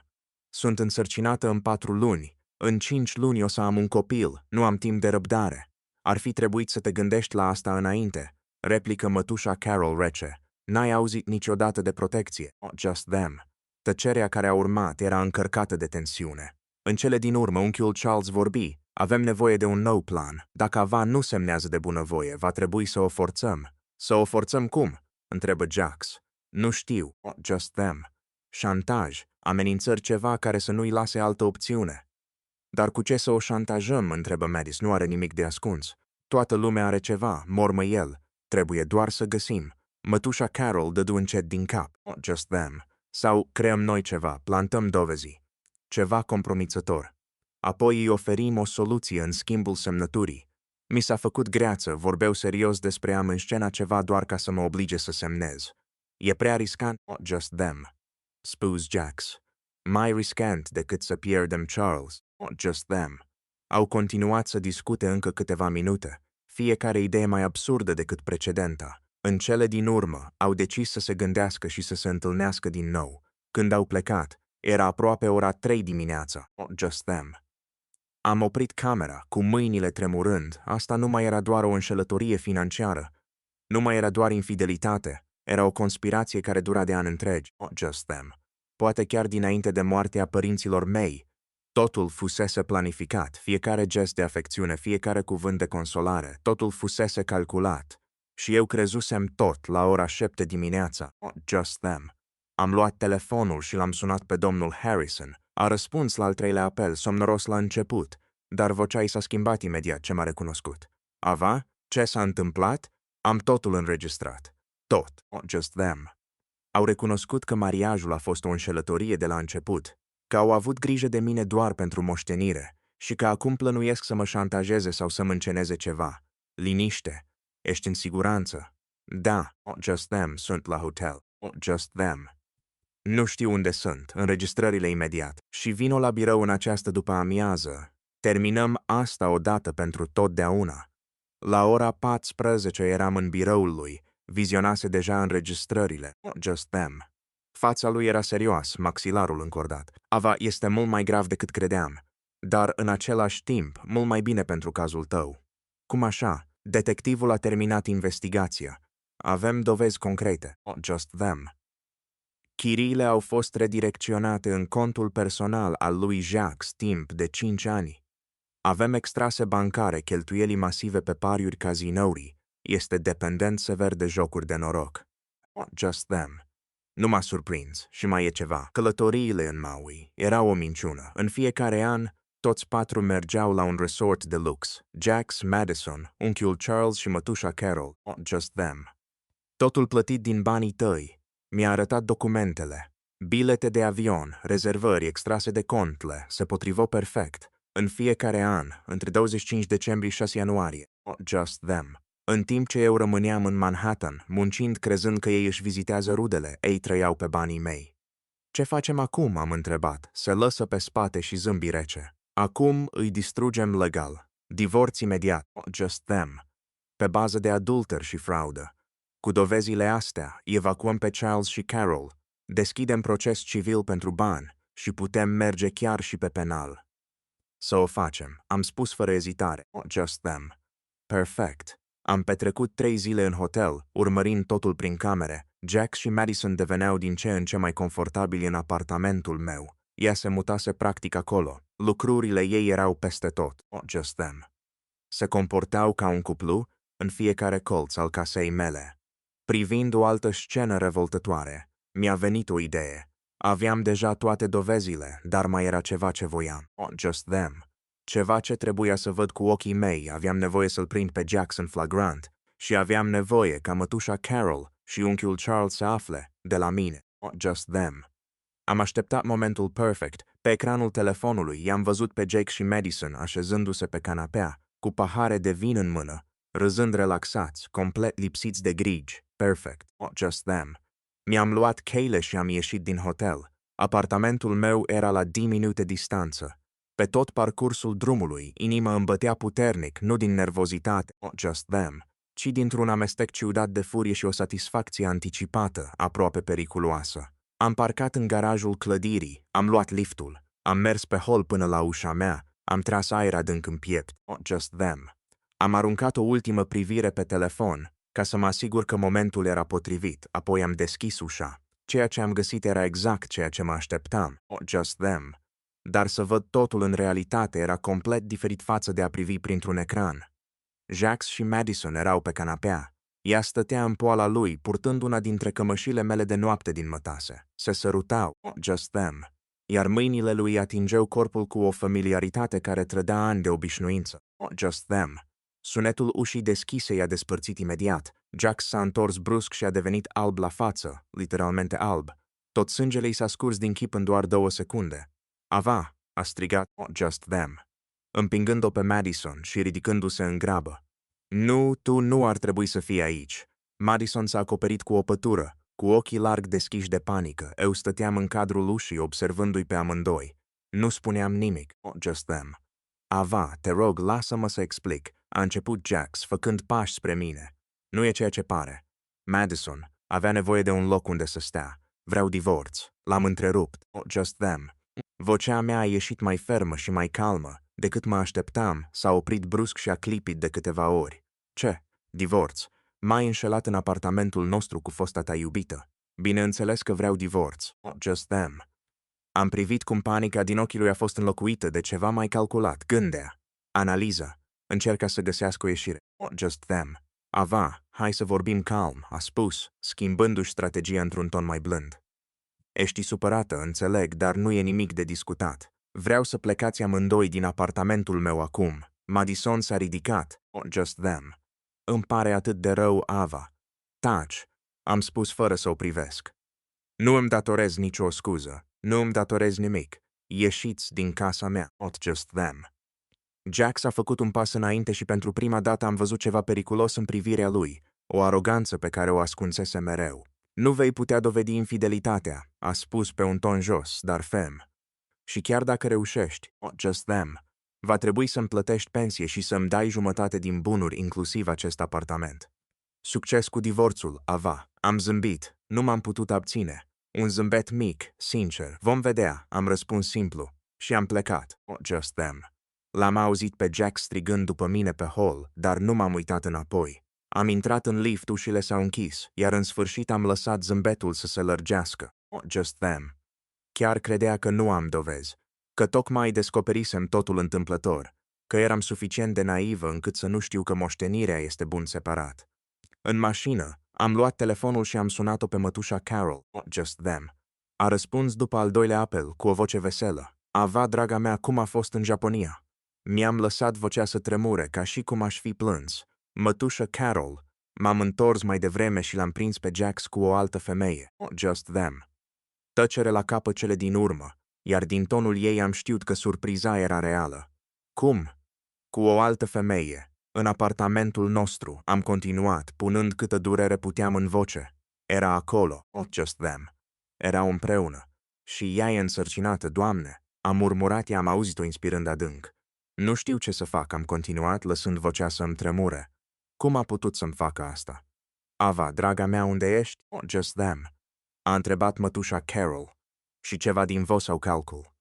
Sunt însărcinată în 4 luni. În 5 luni o să am un copil. Nu am timp de răbdare. Ar fi trebuit să te gândești la asta înainte, replică mătușa Carol rece. N-ai auzit niciodată de protecție. Just them. Tăcerea care a urmat era încărcată de tensiune. În cele din urmă, unchiul Charles vorbi. Avem nevoie de un nou plan. Dacă Ava nu semnează de bunăvoie, va trebui să o forțăm. Să o forțăm cum? Întrebă Jax. Nu știu. Just them. Șantaj. Amenințări, ceva care să nu-i lase altă opțiune. Dar cu ce să o șantajăm? Întrebă Madison. Nu are nimic de ascuns. Toată lumea are ceva, mormă el. Trebuie doar să găsim. Mătușa Carol dădu încet din cap. Just them. Sau creăm noi ceva, plantăm dovezi. Ceva compromițător. Apoi îi oferim o soluție în schimbul semnăturii. Mi s-a făcut greață, vorbeau serios despre am în scena ceva doar ca să mă oblige să semnez. E prea riscant. Just them. Spuse Jax. Mai riscant decât să pierdem Charles. Just them. Au continuat să discute încă câteva minute, fiecare idee mai absurdă decât precedenta. În cele din urmă, au decis să se gândească și să se întâlnească din nou. Când au plecat, era aproape ora 3 dimineața. Just them. Am oprit camera, cu mâinile tremurând. Asta nu mai era doar o înșelătorie financiară. Nu mai era doar infidelitate. Era o conspirație care dura de ani întregi. Just them. Poate chiar dinainte de moartea părinților mei. Totul fusese planificat, fiecare gest de afecțiune, fiecare cuvânt de consolare, totul fusese calculat. Și eu crezusem tot la ora 7 dimineața. Just them. Am luat telefonul și l-am sunat pe domnul Harrison. A răspuns la al 3-lea apel, somnoros la început, dar vocea i s-a schimbat imediat ce m-a recunoscut. Ava? Ce s-a întâmplat? Am totul înregistrat. Tot. Just them. Au recunoscut că mariajul a fost o înșelătorie de la început, că au avut grijă de mine doar pentru moștenire și că acum plănuiesc să mă șantajeze sau să-mi înceneze ceva. Liniște. Ești în siguranță? Da. Just them. Sunt la hotel. Just them. Nu știu unde sunt, înregistrările imediat. Și vino la birou în această după-amiază. Terminăm asta odată pentru totdeauna. La ora 14 eram în biroul lui, vizionase deja înregistrările. Just them. Fața lui era serios, maxilarul încordat. Ava, este mult mai grav decât credeam, dar în același timp mult mai bine pentru cazul tău. Cum așa? Detectivul a terminat investigația. Avem dovezi concrete. Just them. Chiriile au fost redirecționate în contul personal al lui Jacques timp de 5 ani. Avem extrase bancare, cheltuieli masive pe pariuri cazinouri. Este dependent sever de jocuri de noroc. Just them. Nu m-a surprins și mai e ceva. Călătoriile în Maui erau o minciună. În fiecare an, toți 4 mergeau la un resort de lux. Jax, Madison, unchiul Charles și mătușa Carol. Just them. Totul plătit din banii tăi. Mi-a arătat documentele. Bilete de avion, rezervări extrase de contle, se potrivau perfect. În fiecare an, între 25 decembrie și 6 ianuarie. Just them. În timp ce eu rămâneam în Manhattan, muncind crezând că ei își vizitează rudele, ei trăiau pe banii mei. Ce facem acum, am întrebat. Se lăsă pe spate și zâmbi rece. Acum îi distrugem legal. Divorț imediat. Just them. Pe bază de adulter și fraudă. Cu dovezile astea, evacuăm pe Charles și Carol, deschidem proces civil pentru bani și putem merge chiar și pe penal. Să o facem, am spus fără ezitare. Just them. Perfect. Am petrecut 3 zile în hotel, urmărind totul prin camere. Jack și Madison deveneau din ce în ce mai confortabili în apartamentul meu. Ea se mutase practic acolo. Lucrurile ei erau peste tot. Just them. Se comportau ca un cuplu în fiecare colț al casei mele. Privind o altă scenă revoltătoare, mi-a venit o idee. Aveam deja toate dovezile, dar mai era ceva ce voiam. Just them. Ceva ce trebuia să văd cu ochii mei, aveam nevoie să-l prind pe Jackson flagrant și aveam nevoie ca mătușa Carol și unchiul Charles să afle de la mine. Just them. Am așteptat momentul perfect. Pe ecranul telefonului i-am văzut pe Jake și Madison așezându-se pe canapea, cu pahare de vin în mână, râzând relaxați, complet lipsiți de griji. Perfect. Just them. Mi-am luat cheile și am ieșit din hotel. Apartamentul meu era la 10 minute distanță. Pe tot parcursul drumului, inima îmi bătea puternic, nu din nervozitate, just them, ci dintr-un amestec ciudat de furie și o satisfacție anticipată, aproape periculoasă. Am parcat în garajul clădirii, am luat liftul, am mers pe hol până la ușa mea, am tras aer adânc în piept, just them. Am aruncat o ultimă privire pe telefon, ca să mă asigur că momentul era potrivit, apoi am deschis ușa. Ceea ce am găsit era exact ceea ce mă așteptam, just them. Dar să văd totul în realitate era complet diferit față de a privi printr-un ecran. Jax și Madison erau pe canapea. Ea stătea în poala lui, purtând una dintre cămășile mele de noapte din mătase. Se sărutau, just them. Iar mâinile lui atingeau corpul cu o familiaritate care trădea ani de obișnuință, just them. Sunetul ușii deschise i-a despărțit imediat. Jax s-a întors brusc și a devenit alb la față, literalmente alb. Tot sângele i s-a scurs din chip în doar 2 secunde. Ava, a strigat, just them, împingând-o pe Madison și ridicându-se în grabă. Nu, tu nu ar trebui să fii aici. Madison s-a acoperit cu o pătură, cu ochii larg deschiși de panică. Eu stăteam în cadrul ușii, observându-i pe amândoi. Nu spuneam nimic, just them. Ava, te rog, lasă-mă să explic, a început Jax, făcând pași spre mine. Nu e ceea ce pare. Madison avea nevoie de un loc unde să stea. Vreau divorț. L-am întrerupt, just them. Vocea mea a ieșit mai fermă și mai calmă decât mă așteptam, s-a oprit brusc și a clipit de câteva ori. Ce? Divorț? M-ai înșelat în apartamentul nostru cu fosta ta iubită. Bineînțeles că vreau divorț. Just them. Am privit cum panica din ochii lui a fost înlocuită de ceva mai calculat. Gândea. Analiză. Încerca să găsească o ieșire. Just them. Ava, hai să vorbim calm, a spus, schimbându-și strategia într-un ton mai blând. Ești supărată, înțeleg, dar nu e nimic de discutat. Vreau să plecați amândoi din apartamentul meu acum. Madison s-a ridicat. Just them. Îmi pare atât de rău, Ava. Taci, am spus fără să o privesc. Nu îmi datorez nicio scuză. Nu îmi datorez nimic. Ieșiți din casa mea. Just them. Jax a făcut un pas înainte și pentru prima dată am văzut ceva periculos în privirea lui, o aroganță pe care o ascunsese mereu. Nu vei putea dovedi infidelitatea, a spus pe un ton jos, dar ferm. Și chiar dacă reușești, just them, va trebui să-mi plătești pensie și să-mi dai jumătate din bunuri, inclusiv acest apartament. Succes cu divorțul, Ava. Am zâmbit, nu m-am putut abține. Un zâmbet mic, sincer, vom vedea, am răspuns simplu. Și am plecat, just them. L-am auzit pe Jack strigând după mine pe hol, dar nu m-am uitat înapoi. Am intrat în lift, ușile s-au închis, iar în sfârșit am lăsat zâmbetul să se lărgească. Just them. Chiar credea că nu am dovezi, că tocmai descoperisem totul întâmplător, că eram suficient de naivă încât să nu știu că moștenirea este bun separat. În mașină, am luat telefonul și am sunat-o pe mătușa Carol, Just them. A răspuns după al doilea apel, cu o voce veselă. Ava, draga mea, cum a fost în Japonia? Mi-am lăsat vocea să tremure, ca și cum aș fi plâns. Mătușă Carol, m-am întors mai devreme și l-am prins pe Jax cu o altă femeie, Just them. Tăcere la capăt cele din urmă, iar din tonul ei am știut că surpriza era reală. Cum? Cu o altă femeie. În apartamentul nostru, am continuat, punând câtă durere puteam în voce. Era acolo, Just them. Erau împreună. Și ea e însărcinată, Doamne. Am murmurat, am auzit-o inspirând adânc. Nu știu ce să fac, am continuat, lăsând vocea să-mi tremure. Cum a putut să-mi facă asta? Ava, draga mea, unde ești? Just them. A întrebat mătușa Carol. Și ceva din vo sau calcul.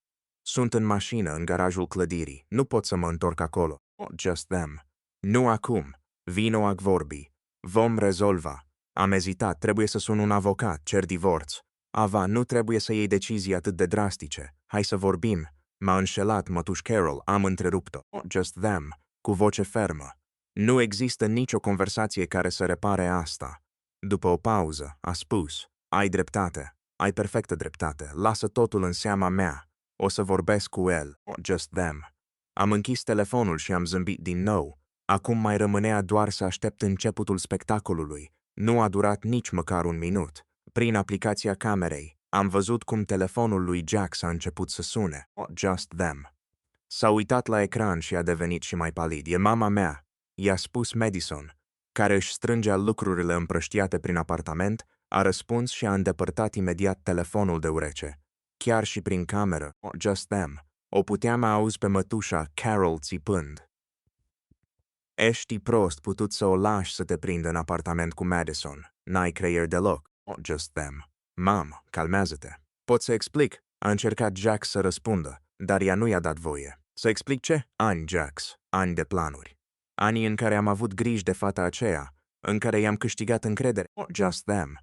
Sunt în mașină, în garajul clădirii. Nu pot să mă întorc acolo. Just them. Nu acum. Vino a vorbi. Vom rezolva. Am ezitat, trebuie să sun un avocat, cer divorț. Ava, nu trebuie să iei decizii atât de drastice. Hai să vorbim. M-a înșelat, mătuș Carol, am întrerupt-o. Just them. Cu voce fermă. Nu există nicio conversație care să repare asta. După o pauză, a spus. Ai dreptate. Ai perfectă dreptate. Lasă totul în seama mea. O să vorbesc cu el. Just them. Am închis telefonul și am zâmbit din nou. Acum mai rămânea doar să aștept începutul spectacolului. Nu a durat nici măcar un minut. Prin aplicația camerei, am văzut cum telefonul lui Jax a început să sune. Just them. S-a uitat la ecran și a devenit și mai palid. E mama mea, i-a spus Madison, care își strângea lucrurile împrăștiate prin apartament, a răspuns și a îndepărtat imediat telefonul de urece. Chiar și prin cameră, Just them, o puteam auzi pe mătușa Carol țipând. Ești prost putut să o lași să te prindă în apartament cu Madison. N-ai creier deloc. Just them. Mam, calmează-te. Pot să explic? A încercat Jax să răspundă, dar ea nu i-a dat voie. Să explic ce? Ani, Jax. Ani de planuri. Anii în care am avut griji de fata aceea, în care i-am câștigat încredere. Just them.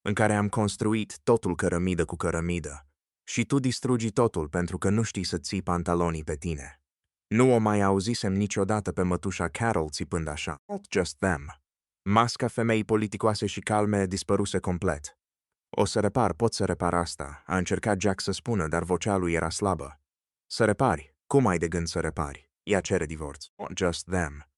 În care am construit totul cărămidă cu cărămidă. Și tu distrugi totul pentru că nu știi să ții pantalonii pe tine. Nu o mai auzisem niciodată pe mătușa Carol țipând așa. Just them. Masca femeii politicoase și calme dispăruse complet. O să repar, pot să repar asta, a încercat Jack să spună, dar vocea lui era slabă. Să repari? Cum ai de gând să repari? Ea cere divorț. Just them.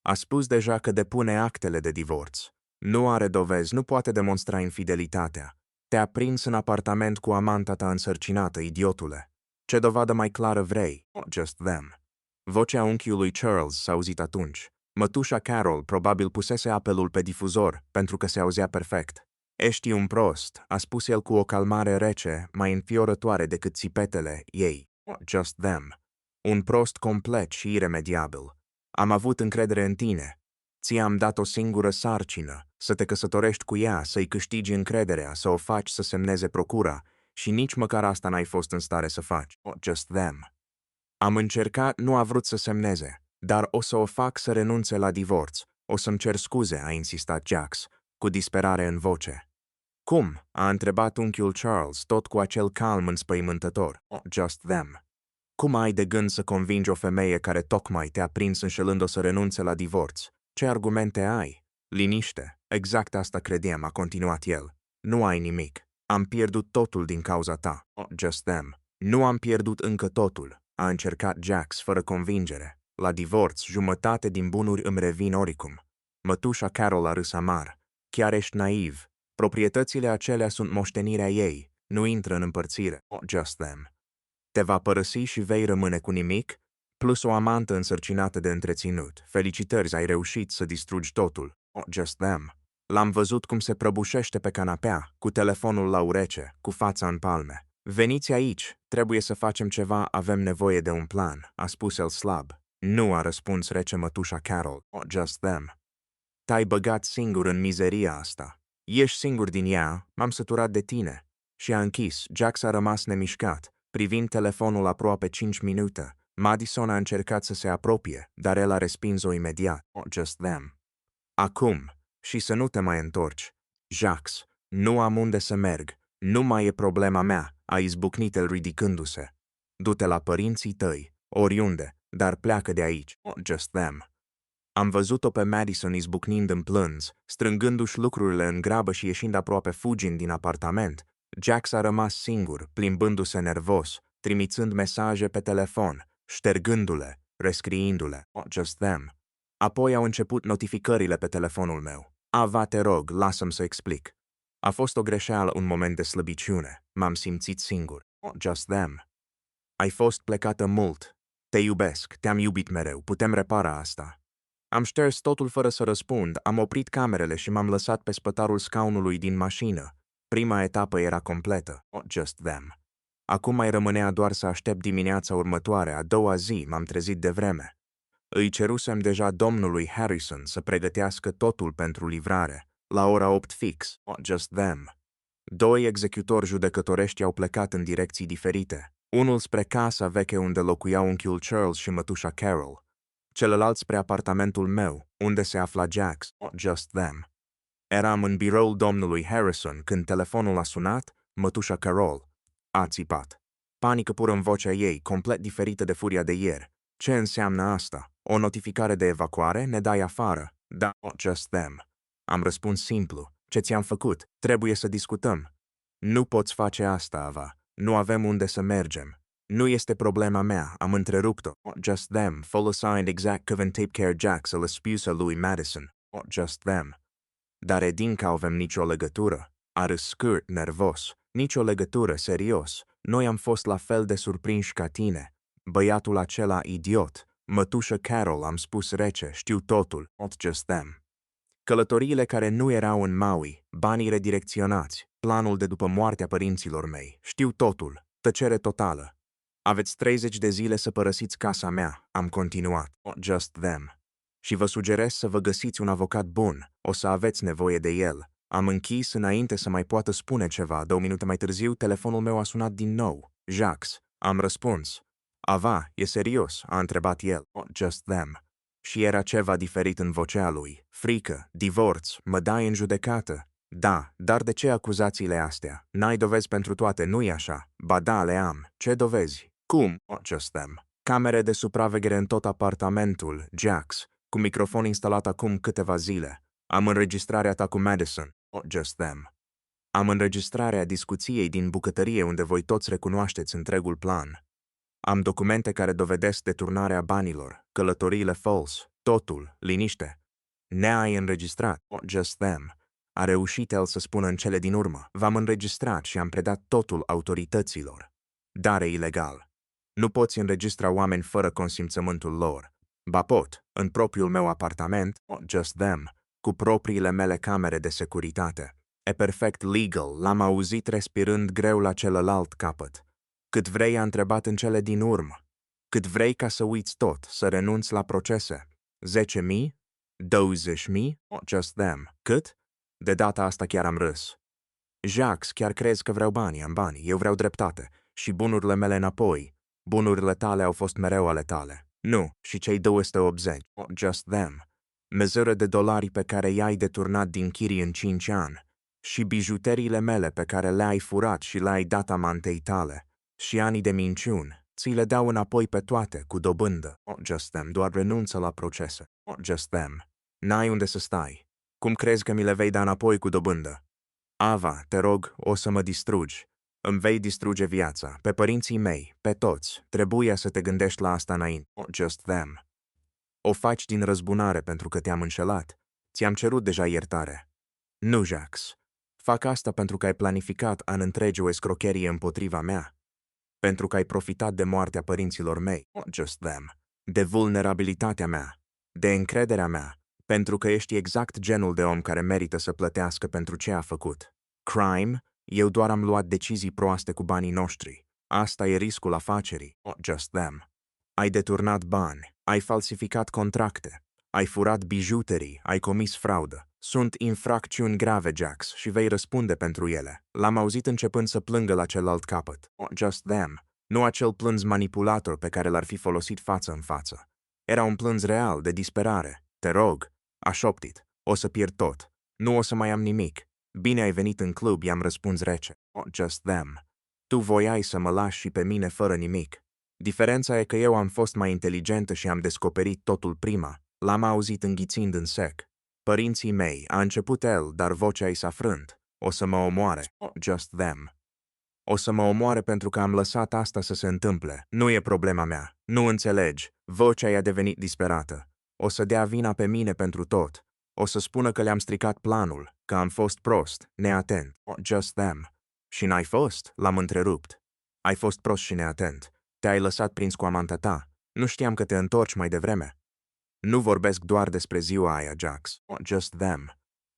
A spus deja că depune actele de divorț. Nu are dovezi, nu poate demonstra infidelitatea. Te-a prins în apartament cu amanta ta însărcinată, idiotule. Ce dovadă mai clară vrei? Just them. Vocea unchiului Charles s-a auzit atunci. Mătușa Carol probabil pusese apelul pe difuzor, pentru că se auzea perfect. Ești un prost, a spus el cu o calmare rece, mai înfiorătoare decât țipetele ei. Just them. Un prost complet și iremediabil. Am avut încredere în tine. Ți-am dat o singură sarcină, să te căsătorești cu ea, să-i câștigi încrederea, să o faci să semneze procura, și nici măcar asta n-ai fost în stare să faci. Just them. Am încercat, nu a vrut să semneze, dar o să o fac să renunțe la divorț. O să-mi cer scuze, a insistat Jax, cu disperare în voce. Cum? A întrebat unchiul Charles, tot cu acel calm înspăimântător. Just them. Cum ai de gând să convingi o femeie care tocmai te-a prins înșelând-o să renunțe la divorț? Ce argumente ai? Liniște. Exact asta credeam, a continuat el. Nu ai nimic. Am pierdut totul din cauza ta. Just them. Nu am pierdut încă totul, a încercat Jax fără convingere. La divorț, jumătate din bunuri îmi revin oricum. Mătușa Carol a râs amar. Chiar ești naiv. Proprietățile acelea sunt moștenirea ei. Nu intră în împărțire. Just them. Te va părăsi și vei rămâne cu nimic? Plus o amantă însărcinată de întreținut. Felicitări, ai reușit să distrugi totul. Just them. L-am văzut cum se prăbușește pe canapea, cu telefonul la urece, cu fața în palme. Veniți aici, trebuie să facem ceva, avem nevoie de un plan, a spus el slab. Nu, a răspuns rece mătușa Carol. Just them. Te-ai băgat singur în mizeria asta. Ești singur din ea, m-am săturat de tine. Și a închis. Jax a rămas nemișcat, privind telefonul aproape 5 minute. Madison a încercat să se apropie, dar el a respins-o imediat. Just them. Acum. Și să nu te mai întorci. Jax, nu am unde să merg. Nu mai e problema mea, a izbucnit el ridicându-se. Du-te la părinții tăi, oriunde, dar pleacă de aici. Just them. Am văzut-o pe Madison izbucnind în plâns, strângându-și lucrurile în grabă și ieșind aproape fugind din apartament. Jax a rămas singur, plimbându-se nervos, trimițând mesaje pe telefon, ștergându-le, rescriindu-le. Just them. Apoi au început notificările pe telefonul meu. Ava, te rog, lasă-mi să explic. A fost o greșeală, un moment de slăbiciune. M-am simțit singur. Just them. Ai fost plecată mult. Te iubesc, te-am iubit mereu, putem repara asta. Am șters totul fără să răspund, am oprit camerele și m-am lăsat pe spătarul scaunului din mașină. Prima etapă era completă. Just them. Acum mai rămânea doar să aștept dimineața următoare, a doua zi m-am trezit devreme. Îi cerusem deja domnului Harrison să pregătească totul pentru livrare, la ora 8 fix. Just them. Doi executori judecătorești au plecat în direcții diferite. Unul spre casa veche unde locuiau unchiul Charles și mătușa Carol, celălalt spre apartamentul meu, unde se afla Jax. Just them. Eram în biroul domnului Harrison când telefonul a sunat, mătușa Carol a țipat. Panică pură în vocea ei, complet diferită de furia de ieri. Ce înseamnă asta? O notificare de evacuare? Ne dai afară? Da, just them. Am răspuns simplu. Ce ți-am făcut? Trebuie să discutăm. Nu poți face asta, Ava. Nu avem unde să mergem. Nu este problema mea, am întrerupt-o. Just them, folosind exact cuvânt tape care Jax îl spuse lui Madison. Just them. Dar Edinca avem nicio legătură. A râs scurt, nervos. Nicio legătură, serios. Noi am fost la fel de surprinși ca tine. Băiatul acela idiot. Mătușă Carol, am spus rece, știu totul. Just them. Călătoriile care nu erau în Maui, banii redirecționați, planul de după moartea părinților mei, știu totul, tăcere totală. Aveți 30 de zile să părăsiți casa mea, am continuat. Just them. Și vă sugerez să vă găsiți un avocat bun, o să aveți nevoie de el. Am închis înainte să mai poată spune ceva, 2 minute mai târziu telefonul meu a sunat din nou. Jax. Am răspuns. Ava, e serios? A întrebat el. Just them. Și era ceva diferit în vocea lui. Frică, divorț, mă dai în judecată. Da, dar de ce acuzațiile astea? N-ai dovezi pentru toate, nu-i așa? Ba da, le am. Ce dovezi? Cum? Just them. Camere de supraveghere în tot apartamentul, Jax, cu microfon instalat acum câteva zile. Am înregistrarea ta cu Madison. Just them. Am înregistrarea discuției din bucătărie unde voi toți recunoașteți întregul plan. Am documente care dovedesc deturnarea banilor, călătoriile false, totul, liniște. Ne-ai înregistrat. Just them. A reușit el să spună în cele din urmă. V-am înregistrat și am predat totul autorităților. Dar e ilegal. Nu poți înregistra oameni fără consimțământul lor. Ba pot, în propriul meu apartament, just them, cu propriile mele camere de securitate. E perfect legal, l-am auzit respirând greu la celălalt capăt. Cât vrei, a întrebat în cele din urmă. Cât vrei ca să uiți tot, să renunți la procese. 10.000? 20.000? Just them. Cât? De data asta chiar am râs. Jax, chiar crezi că vreau banii? Am bani, eu vreau dreptate. Și bunurile mele înapoi. Bunurile tale au fost mereu ale tale. Nu, și cei 280. Just them. Măsură de dolari pe care i-ai deturnat din chirii în 5 ani. Și bijuteriile mele pe care le-ai furat și le-ai dat amantei tale. Și anii de minciuni, ți le dau înapoi pe toate, cu dobândă. Just them, doar renunță la procese. Just them. N-ai unde să stai. Cum crezi că mi le vei da înapoi cu dobândă? Ava, te rog, o să mă distrugi. Îmi vei distruge viața, pe părinții mei, pe toți. Trebuia să te gândești la asta înainte. Just them. O faci din răzbunare pentru că te-am înșelat. Ți-am cerut deja iertare. Nu, Jax. Fac asta pentru că ai planificat an întregi o escrocherie împotriva mea. Pentru că ai profitat de moartea părinților mei. Just them. De vulnerabilitatea mea. De încrederea mea. Pentru că ești exact genul de om care merită să plătească pentru ce a făcut. Crime? Eu doar am luat decizii proaste cu banii noștri. Asta e riscul afacerii. Just them. Ai deturnat bani. Ai falsificat contracte. Ai furat bijuterii. Ai comis fraudă. Sunt infracțiuni grave, Jax, și vei răspunde pentru ele. L-am auzit începând să plângă la celălalt capăt. Just them. Nu acel plâns manipulator pe care l-ar fi folosit față în față. Era un plâns real, de disperare. Te rog. A șoptit. O să pierd tot. Nu o să mai am nimic. Bine ai venit în club, i-am răspuns rece. just them. Tu voiai să mă lași și pe mine fără nimic. Diferența e că eu am fost mai inteligentă și am descoperit totul prima. L-am auzit înghițind în sec. Părinții mei, a început el, dar vocea i s-a frânt. O să mă omoare. Just them. O să mă omoare pentru că am lăsat asta să se întâmple. Nu e problema mea. Nu înțelegi. Vocea i-a devenit disperată. O să dea vina pe mine pentru tot. O să spună că le-am stricat planul, că am fost prost, neatent. Just them. Și n-ai fost? L-am întrerupt. Ai fost prost și neatent. Te-ai lăsat prins cu amanta ta. Nu știam că te întorci mai devreme. Nu vorbesc doar despre ziua aia, Jax. Just them.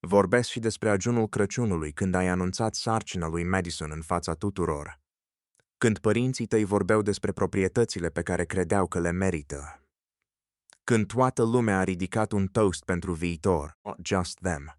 Vorbesc și despre ajunul Crăciunului când ai anunțat sarcina lui Madison în fața tuturor. Când părinții tăi vorbeau despre proprietățile pe care credeau că le merită. Când toată lumea a ridicat un toast pentru viitor. Just them.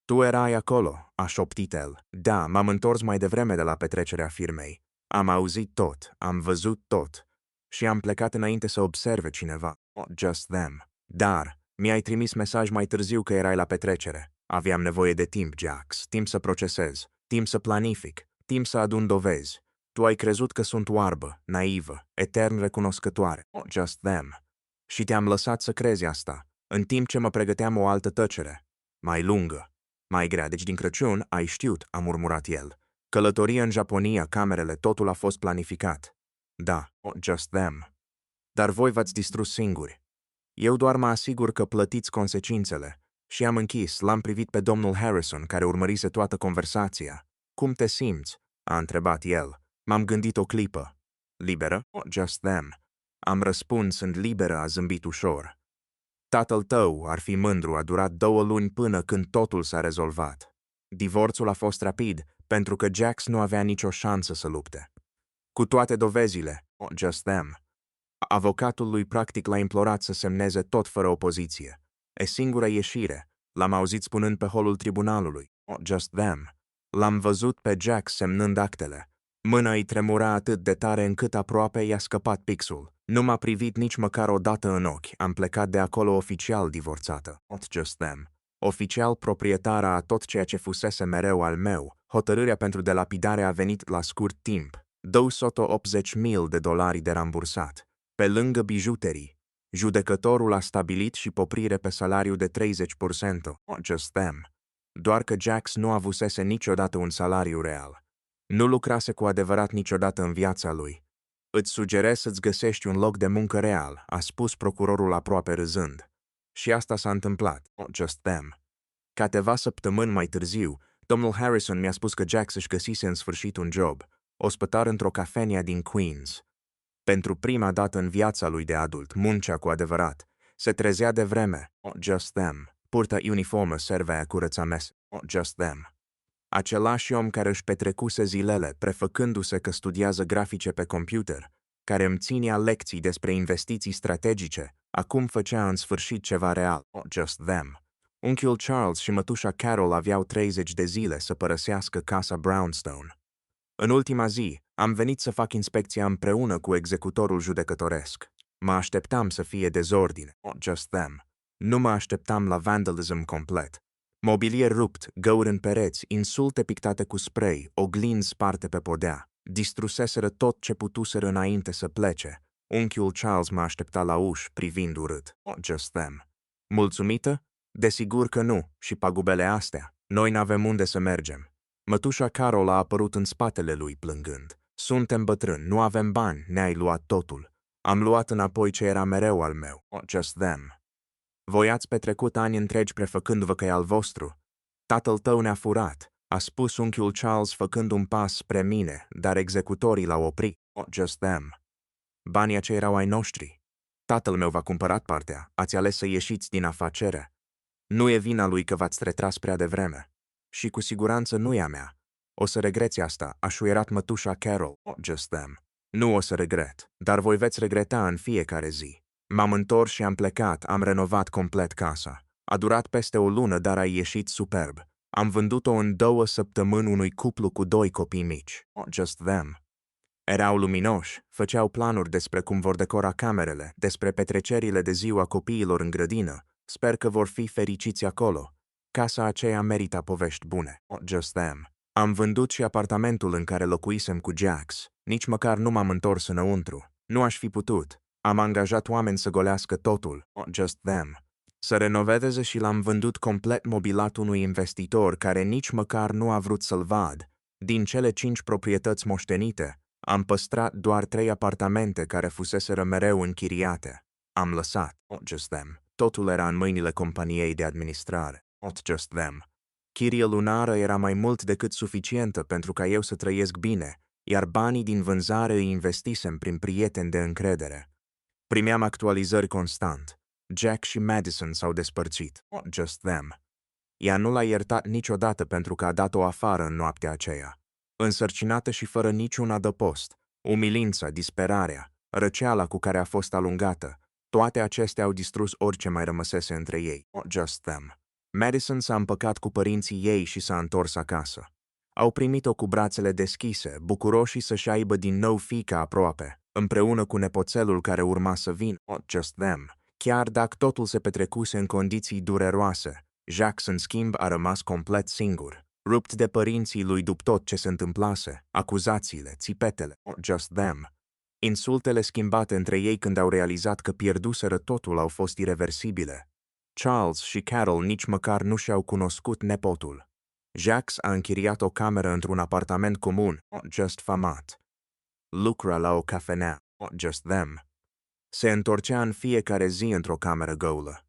Tu erai acolo, a șoptit el. Da, m-am întors mai devreme de la petrecerea firmei. Am auzit tot, am văzut tot. Și am plecat înainte să observe cineva. Just them. Dar, mi-ai trimis mesaj mai târziu că erai la petrecere. Aveam nevoie de timp, Jax, timp să procesez, timp să planific, timp să adun dovezi. Tu ai crezut că sunt oarbă, naivă, etern recunoscătoare. Just them. Și te-am lăsat să crezi asta, în timp ce mă pregăteam o altă tăcere. Mai lungă, mai grea, deci din Crăciun ai știut, a murmurat el. Călătorie în Japonia, camerele, totul a fost planificat. Da, just them. Dar voi v-ați distrus singuri. Eu doar mă asigur că plătiți consecințele. Și am închis, l-am privit pe domnul Harrison, care urmărise toată conversația. Cum te simți? A întrebat el. M-am gândit o clipă. Liberă? Just them. Am răspuns, sunt liberă, a zâmbit ușor. Tatăl tău ar fi mândru, a durat 2 luni până când totul s-a rezolvat. Divorțul a fost rapid, pentru că Jax nu avea nicio șansă să lupte. Cu toate dovezile, just them. Avocatul lui practic l-a implorat să semneze tot fără opoziție. E singura ieșire. L-am auzit spunând pe holul tribunalului. Just them. L-am văzut pe Jax semnând actele. Mâna îi tremura atât de tare încât aproape i-a scăpat pixul. Nu m-a privit nici măcar o dată în ochi. Am plecat de acolo oficial divorțată. Just them. Oficial proprietară a tot ceea ce fusese mereu al meu. Hotărârea pentru delapidare a venit la scurt timp. $280.000 de rambursat. Pe lângă bijuterii. Judecătorul a stabilit și poprire pe salariu de 30%. Just them. Doar că Jax nu avusese niciodată un salariu real. Nu lucrase cu adevărat niciodată în viața lui. Îți sugerez să-ți găsești un loc de muncă real, a spus procurorul aproape râzând. Și asta s-a întâmplat. Just them. Câteva săptămâni mai târziu, domnul Harrison mi-a spus că Jax își găsise în sfârșit un job, ospătar într-o cafenea din Queens. Pentru prima dată în viața lui de adult, muncea cu adevărat. Se trezea de vreme. Just them. Purta uniformă, servea, curăța mese. Just them. Același om care își petrecuse zilele prefăcându-se că studiază grafice pe computer, care îmi ținea lecții despre investiții strategice, acum făcea în sfârșit ceva real. Just them. Unchiul Charles și mătușa Carol aveau 30 de zile să părăsească casa Brownstone. În ultima zi, am venit să fac inspecția împreună cu executorul judecătoresc. Mă așteptam să fie dezordine. Just them. Nu mă așteptam la vandalism complet. Mobilier rupt, găuri în pereți, insulte pictate cu spray, oglinzi sparte pe podea. Distruseseră tot ce putuseră înainte să plece. Unchiul Charles mă aștepta la uș, privind urât. Just them. Mulțumită? Desigur că nu, și pagubele astea. Noi n-avem unde să mergem. Mătușa Carol a apărut în spatele lui plângând. Suntem bătrâni, nu avem bani, ne-ai luat totul. Am luat înapoi ce era mereu al meu. Just them. Voi ați petrecut ani întregi prefăcându-vă că e al vostru. Tatăl tău ne-a furat, a spus unchiul Charles făcând un pas spre mine, dar executorii l-au oprit. Just them. Banii aceia erau ai noștri. Tatăl meu v-a cumpărat partea, ați ales să ieșiți din afacere. Nu e vina lui că v-ați retras prea devreme. Și cu siguranță nu e a mea. O să regreți asta, a șuierat mătușa Carol. Just them. Nu o să regret, dar voi veți regreta în fiecare zi. M-am întors și am plecat, am renovat complet casa. A durat peste o lună, dar a ieșit superb. Am vândut-o în 2 săptămâni unui cuplu cu 2 copii mici. Just them. Erau luminoși, făceau planuri despre cum vor decora camerele, despre petrecerile de ziua copiilor în grădină. Sper că vor fi fericiți acolo. Casa aceea merită povești bune. Just them. Am vândut și apartamentul în care locuisem cu Jax. Nici măcar nu m-am întors înăuntru. Nu aș fi putut. Am angajat oameni să golească totul, just them. Să renoveze și l-am vândut complet mobilat unui investitor care nici măcar nu a vrut să-l vad. Din cele 5 proprietăți moștenite, am păstrat doar 3 apartamente care fuseseră mereu închiriate. Am lăsat, just them. Totul era în mâinile companiei de administrare, just them. Chirie lunară era mai mult decât suficientă pentru ca eu să trăiesc bine, iar banii din vânzare îi investisem prin prieteni de încredere. Primeam actualizări constant. Jack și Madison s-au despărțit. Just them. Ea nu l-a iertat niciodată pentru că a dat-o afară în noaptea aceea. Însărcinată și fără niciun adăpost, umilința, disperarea, răceala cu care a fost alungată, toate acestea au distrus orice mai rămăsese între ei. Just them. Madison s-a împăcat cu părinții ei și s-a întors acasă. Au primit-o cu brațele deschise, bucuroși să-și aibă din nou fiica aproape, împreună cu nepoțelul care urma să vină, just them. Chiar dacă totul se petrecuse în condiții dureroase, Jacques, în schimb, a rămas complet singur, rupt de părinții lui după tot ce se întâmplase, acuzațiile, țipetele, just them. Insultele schimbate între ei când au realizat că pierduseră totul au fost ireversibile. Charles și Carol nici măcar nu și-au cunoscut nepotul. Jacques a închiriat o cameră într-un apartament comun, just famat. Lucra la o cafenea, just them. Se întorcea în fiecare zi într-o cameră goală.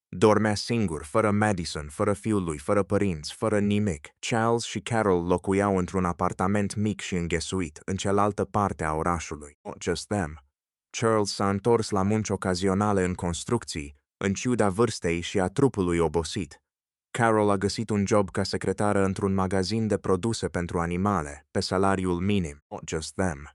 Dormea singur, fără Madison, fără fiul lui, fără părinți, fără nimic. Charles și Carol locuiau într-un apartament mic și înghesuit, în cealaltă parte a orașului, just them. Charles s-a întors la munci ocazionale în construcții, în ciuda vârstei și a trupului obosit. Carol a găsit un job ca secretară într-un magazin de produse pentru animale, pe salariul minim, just them.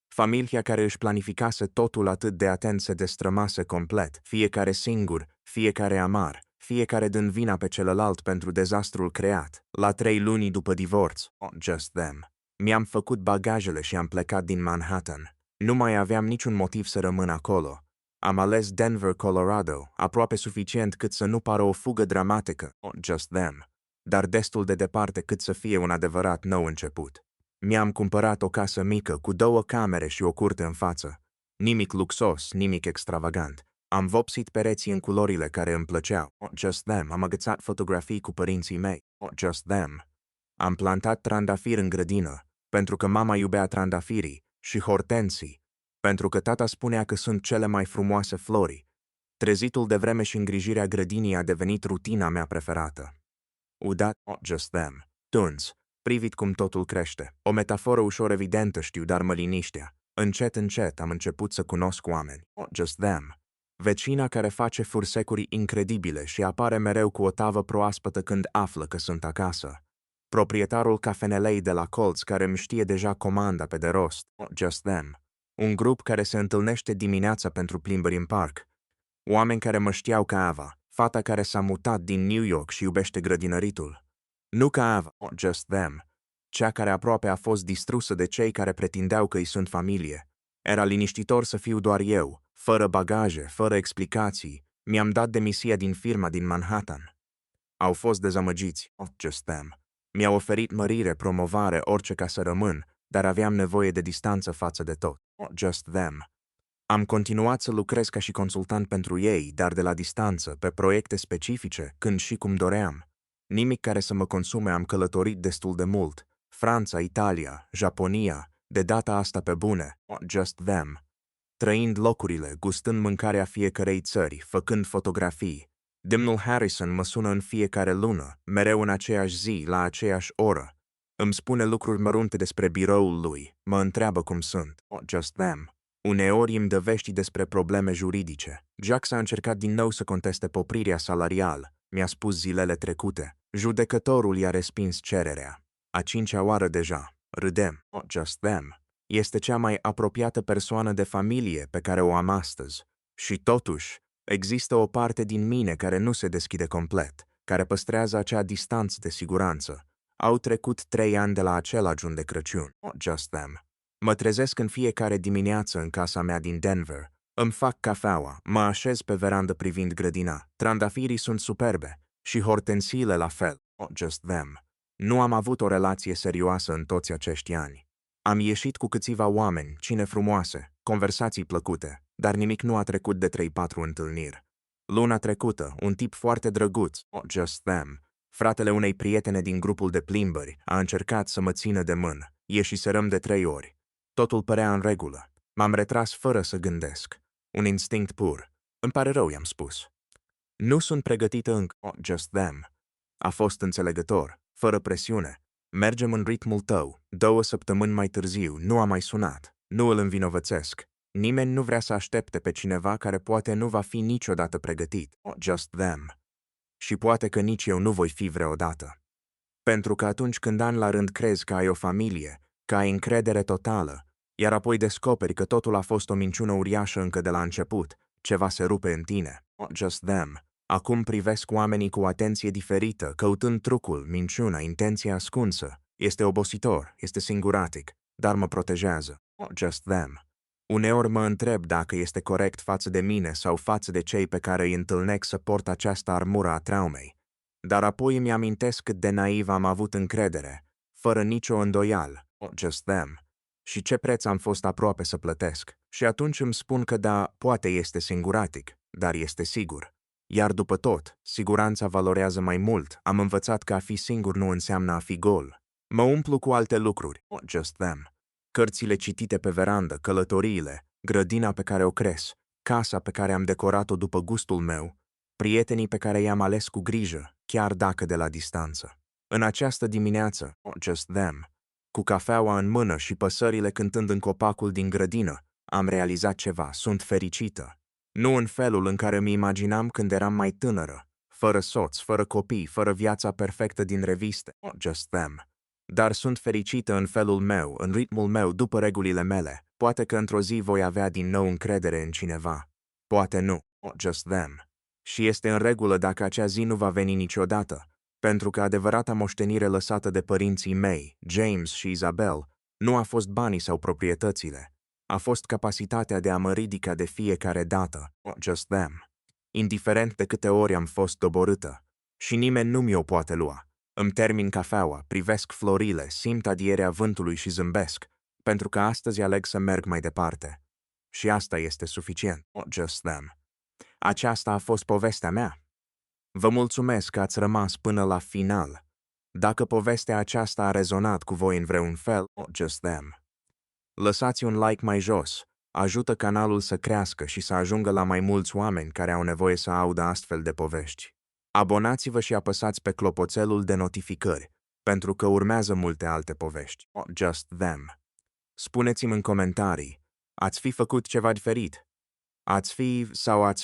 Familia care își planificase totul atât de atent se destrămase complet, fiecare singur, fiecare amar, fiecare dând vina pe celălalt pentru dezastrul creat, la 3 luni după divorț, just them. Mi-am făcut bagajele și am plecat din Manhattan. Nu mai aveam niciun motiv să rămân acolo. Am ales Denver, Colorado, aproape suficient cât să nu pară o fugă dramatică, just them, dar destul de departe cât să fie un adevărat nou început. Mi-am cumpărat o casă mică cu 2 camere și o curte în față. Nimic luxos, nimic extravagant. Am vopsit pereții în culorile care îmi plăceau, just them. Am agățat fotografii cu părinții mei, just them. Am plantat trandafiri în grădină, pentru că mama iubea trandafirii, și hortensii, pentru că tata spunea că sunt cele mai frumoase flori. Trezitul de vreme și îngrijirea grădinii a devenit rutina mea preferată. Udat, just them. Tuns. Privit cum totul crește. O metaforă ușor evidentă, știu, dar mă liniștea. Încet, încet am început să cunosc oameni. Just them. Vecina care face fursecuri incredibile și apare mereu cu o tavă proaspătă când află că sunt acasă. Proprietarul cafenelei de la colț care îmi știe deja comanda pe de rost. Just them. Un grup care se întâlnește dimineața pentru plimbări în parc. Oameni care mă știau ca Ava, fata care s-a mutat din New York și iubește grădinăritul. Nu ca Ava, just them. Cea care aproape a fost distrusă de cei care pretindeau că îi sunt familie. Era liniștitor să fiu doar eu, fără bagaje, fără explicații. Mi-am dat demisia din firma din Manhattan. Au fost dezamăgiți, just them. Mi-au oferit mărire, promovare, orice ca să rămân, dar aveam nevoie de distanță față de tot, just them. Am continuat să lucrez ca și consultant pentru ei, dar de la distanță, pe proiecte specifice, când și cum doream. Nimic care să mă consume, am călătorit destul de mult. Franța, Italia, Japonia, de data asta pe bune, just them. Trăind locurile, gustând mâncarea fiecărei țări, făcând fotografii. Domnul Harrison mă sună în fiecare lună, mereu în aceeași zi, la aceeași oră. Îmi spune lucruri mărunte despre biroul lui, mă întreabă cum sunt, just them. Uneori îmi dă vești despre probleme juridice. Jack a încercat din nou să conteste poprirea salarială, mi-a spus zilele trecute. Judecătorul i-a respins cererea. A 5-a oară deja. Râdem, just them. Este cea mai apropiată persoană de familie pe care o am astăzi. Și totuși, există o parte din mine care nu se deschide complet, care păstrează acea distanță de siguranță. Au trecut 3 ani de la acel ajun de Crăciun, just them. Mă trezesc în fiecare dimineață în casa mea din Denver. Îmi fac cafeaua, mă așez pe verandă privind grădina. Trandafirii sunt superbe și hortensiile la fel, just them. Nu am avut o relație serioasă în toți acești ani. Am ieșit cu câțiva oameni, cine frumoase, conversații plăcute, dar nimic nu a trecut de 3-4 întâlniri. Luna trecută, un tip foarte drăguț, just them, fratele unei prietene din grupul de plimbări, a încercat să mă țină de mână. Ieșiserăm de 3 ori. Totul părea în regulă. M-am retras fără să gândesc. Un instinct pur. Îmi pare rău, i-am spus. Nu sunt pregătită încă, just them. A fost înțelegător, fără presiune. Mergem în ritmul tău. 2 săptămâni mai târziu, nu a mai sunat. Nu îl învinovățesc. Nimeni nu vrea să aștepte pe cineva care poate nu va fi niciodată pregătit. Just them. Și poate că nici eu nu voi fi vreodată. Pentru că atunci când an la rând crezi că ai o familie, că ai încredere totală, iar apoi descoperi că totul a fost o minciună uriașă încă de la început, ceva se rupe în tine. Just them. Acum privesc oamenii cu atenție diferită, căutând trucul, minciuna, intenția ascunsă. Este obositor, este singuratic, dar mă protejează. Just them. Uneori mă întreb dacă este corect față de mine sau față de cei pe care îi întâlnesc să port această armură a traumei. Dar apoi îmi amintesc cât de naiv am avut încredere, fără nicio îndoială. Just them. Și ce preț am fost aproape să plătesc. Și atunci îmi spun că da, poate este singuratic, dar este sigur. Iar după tot, siguranța valorează mai mult. Am învățat că a fi singur nu înseamnă a fi gol. Mă umplu cu alte lucruri. Just them. Cărțile citite pe verandă, călătoriile, grădina pe care o cresc, casa pe care am decorat-o după gustul meu, prietenii pe care i-am ales cu grijă, chiar dacă de la distanță. În această dimineață, just them, cu cafeaua în mână și păsările cântând în copacul din grădină, am realizat ceva, sunt fericită. Nu în felul în care mi imaginam când eram mai tânără, fără soț, fără copii, fără viața perfectă din reviste, just them. Dar sunt fericită în felul meu, în ritmul meu, după regulile mele. Poate că într-o zi voi avea din nou încredere în cineva. Poate nu, just them. Și este în regulă dacă acea zi nu va veni niciodată, pentru că adevărata moștenire lăsată de părinții mei, James și Isabel, nu a fost banii sau proprietățile. A fost capacitatea de a mă ridica de fiecare dată, just them. Indiferent de câte ori am fost doborâtă. Și nimeni nu mi-o poate lua. Îmi termin cafeaua, privesc florile, simt adierea vântului și zâmbesc, pentru că astăzi aleg să merg mai departe. Și asta este suficient. Just them. Aceasta a fost povestea mea. Vă mulțumesc că ați rămas până la final. Dacă povestea aceasta a rezonat cu voi în vreun fel, just them. Lăsați un like mai jos. Ajută canalul să crească și să ajungă la mai mulți oameni care au nevoie să audă astfel de povești. Abonați-vă și apăsați pe clopoțelul de notificări, pentru că urmează multe alte povești. Just them. Spuneți-mi în comentarii, ați fi făcut ceva diferit? Ați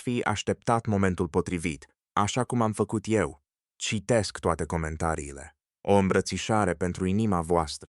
fi așteptat momentul potrivit, așa cum am făcut eu. Citesc toate comentariile. O îmbrățișare pentru inima voastră.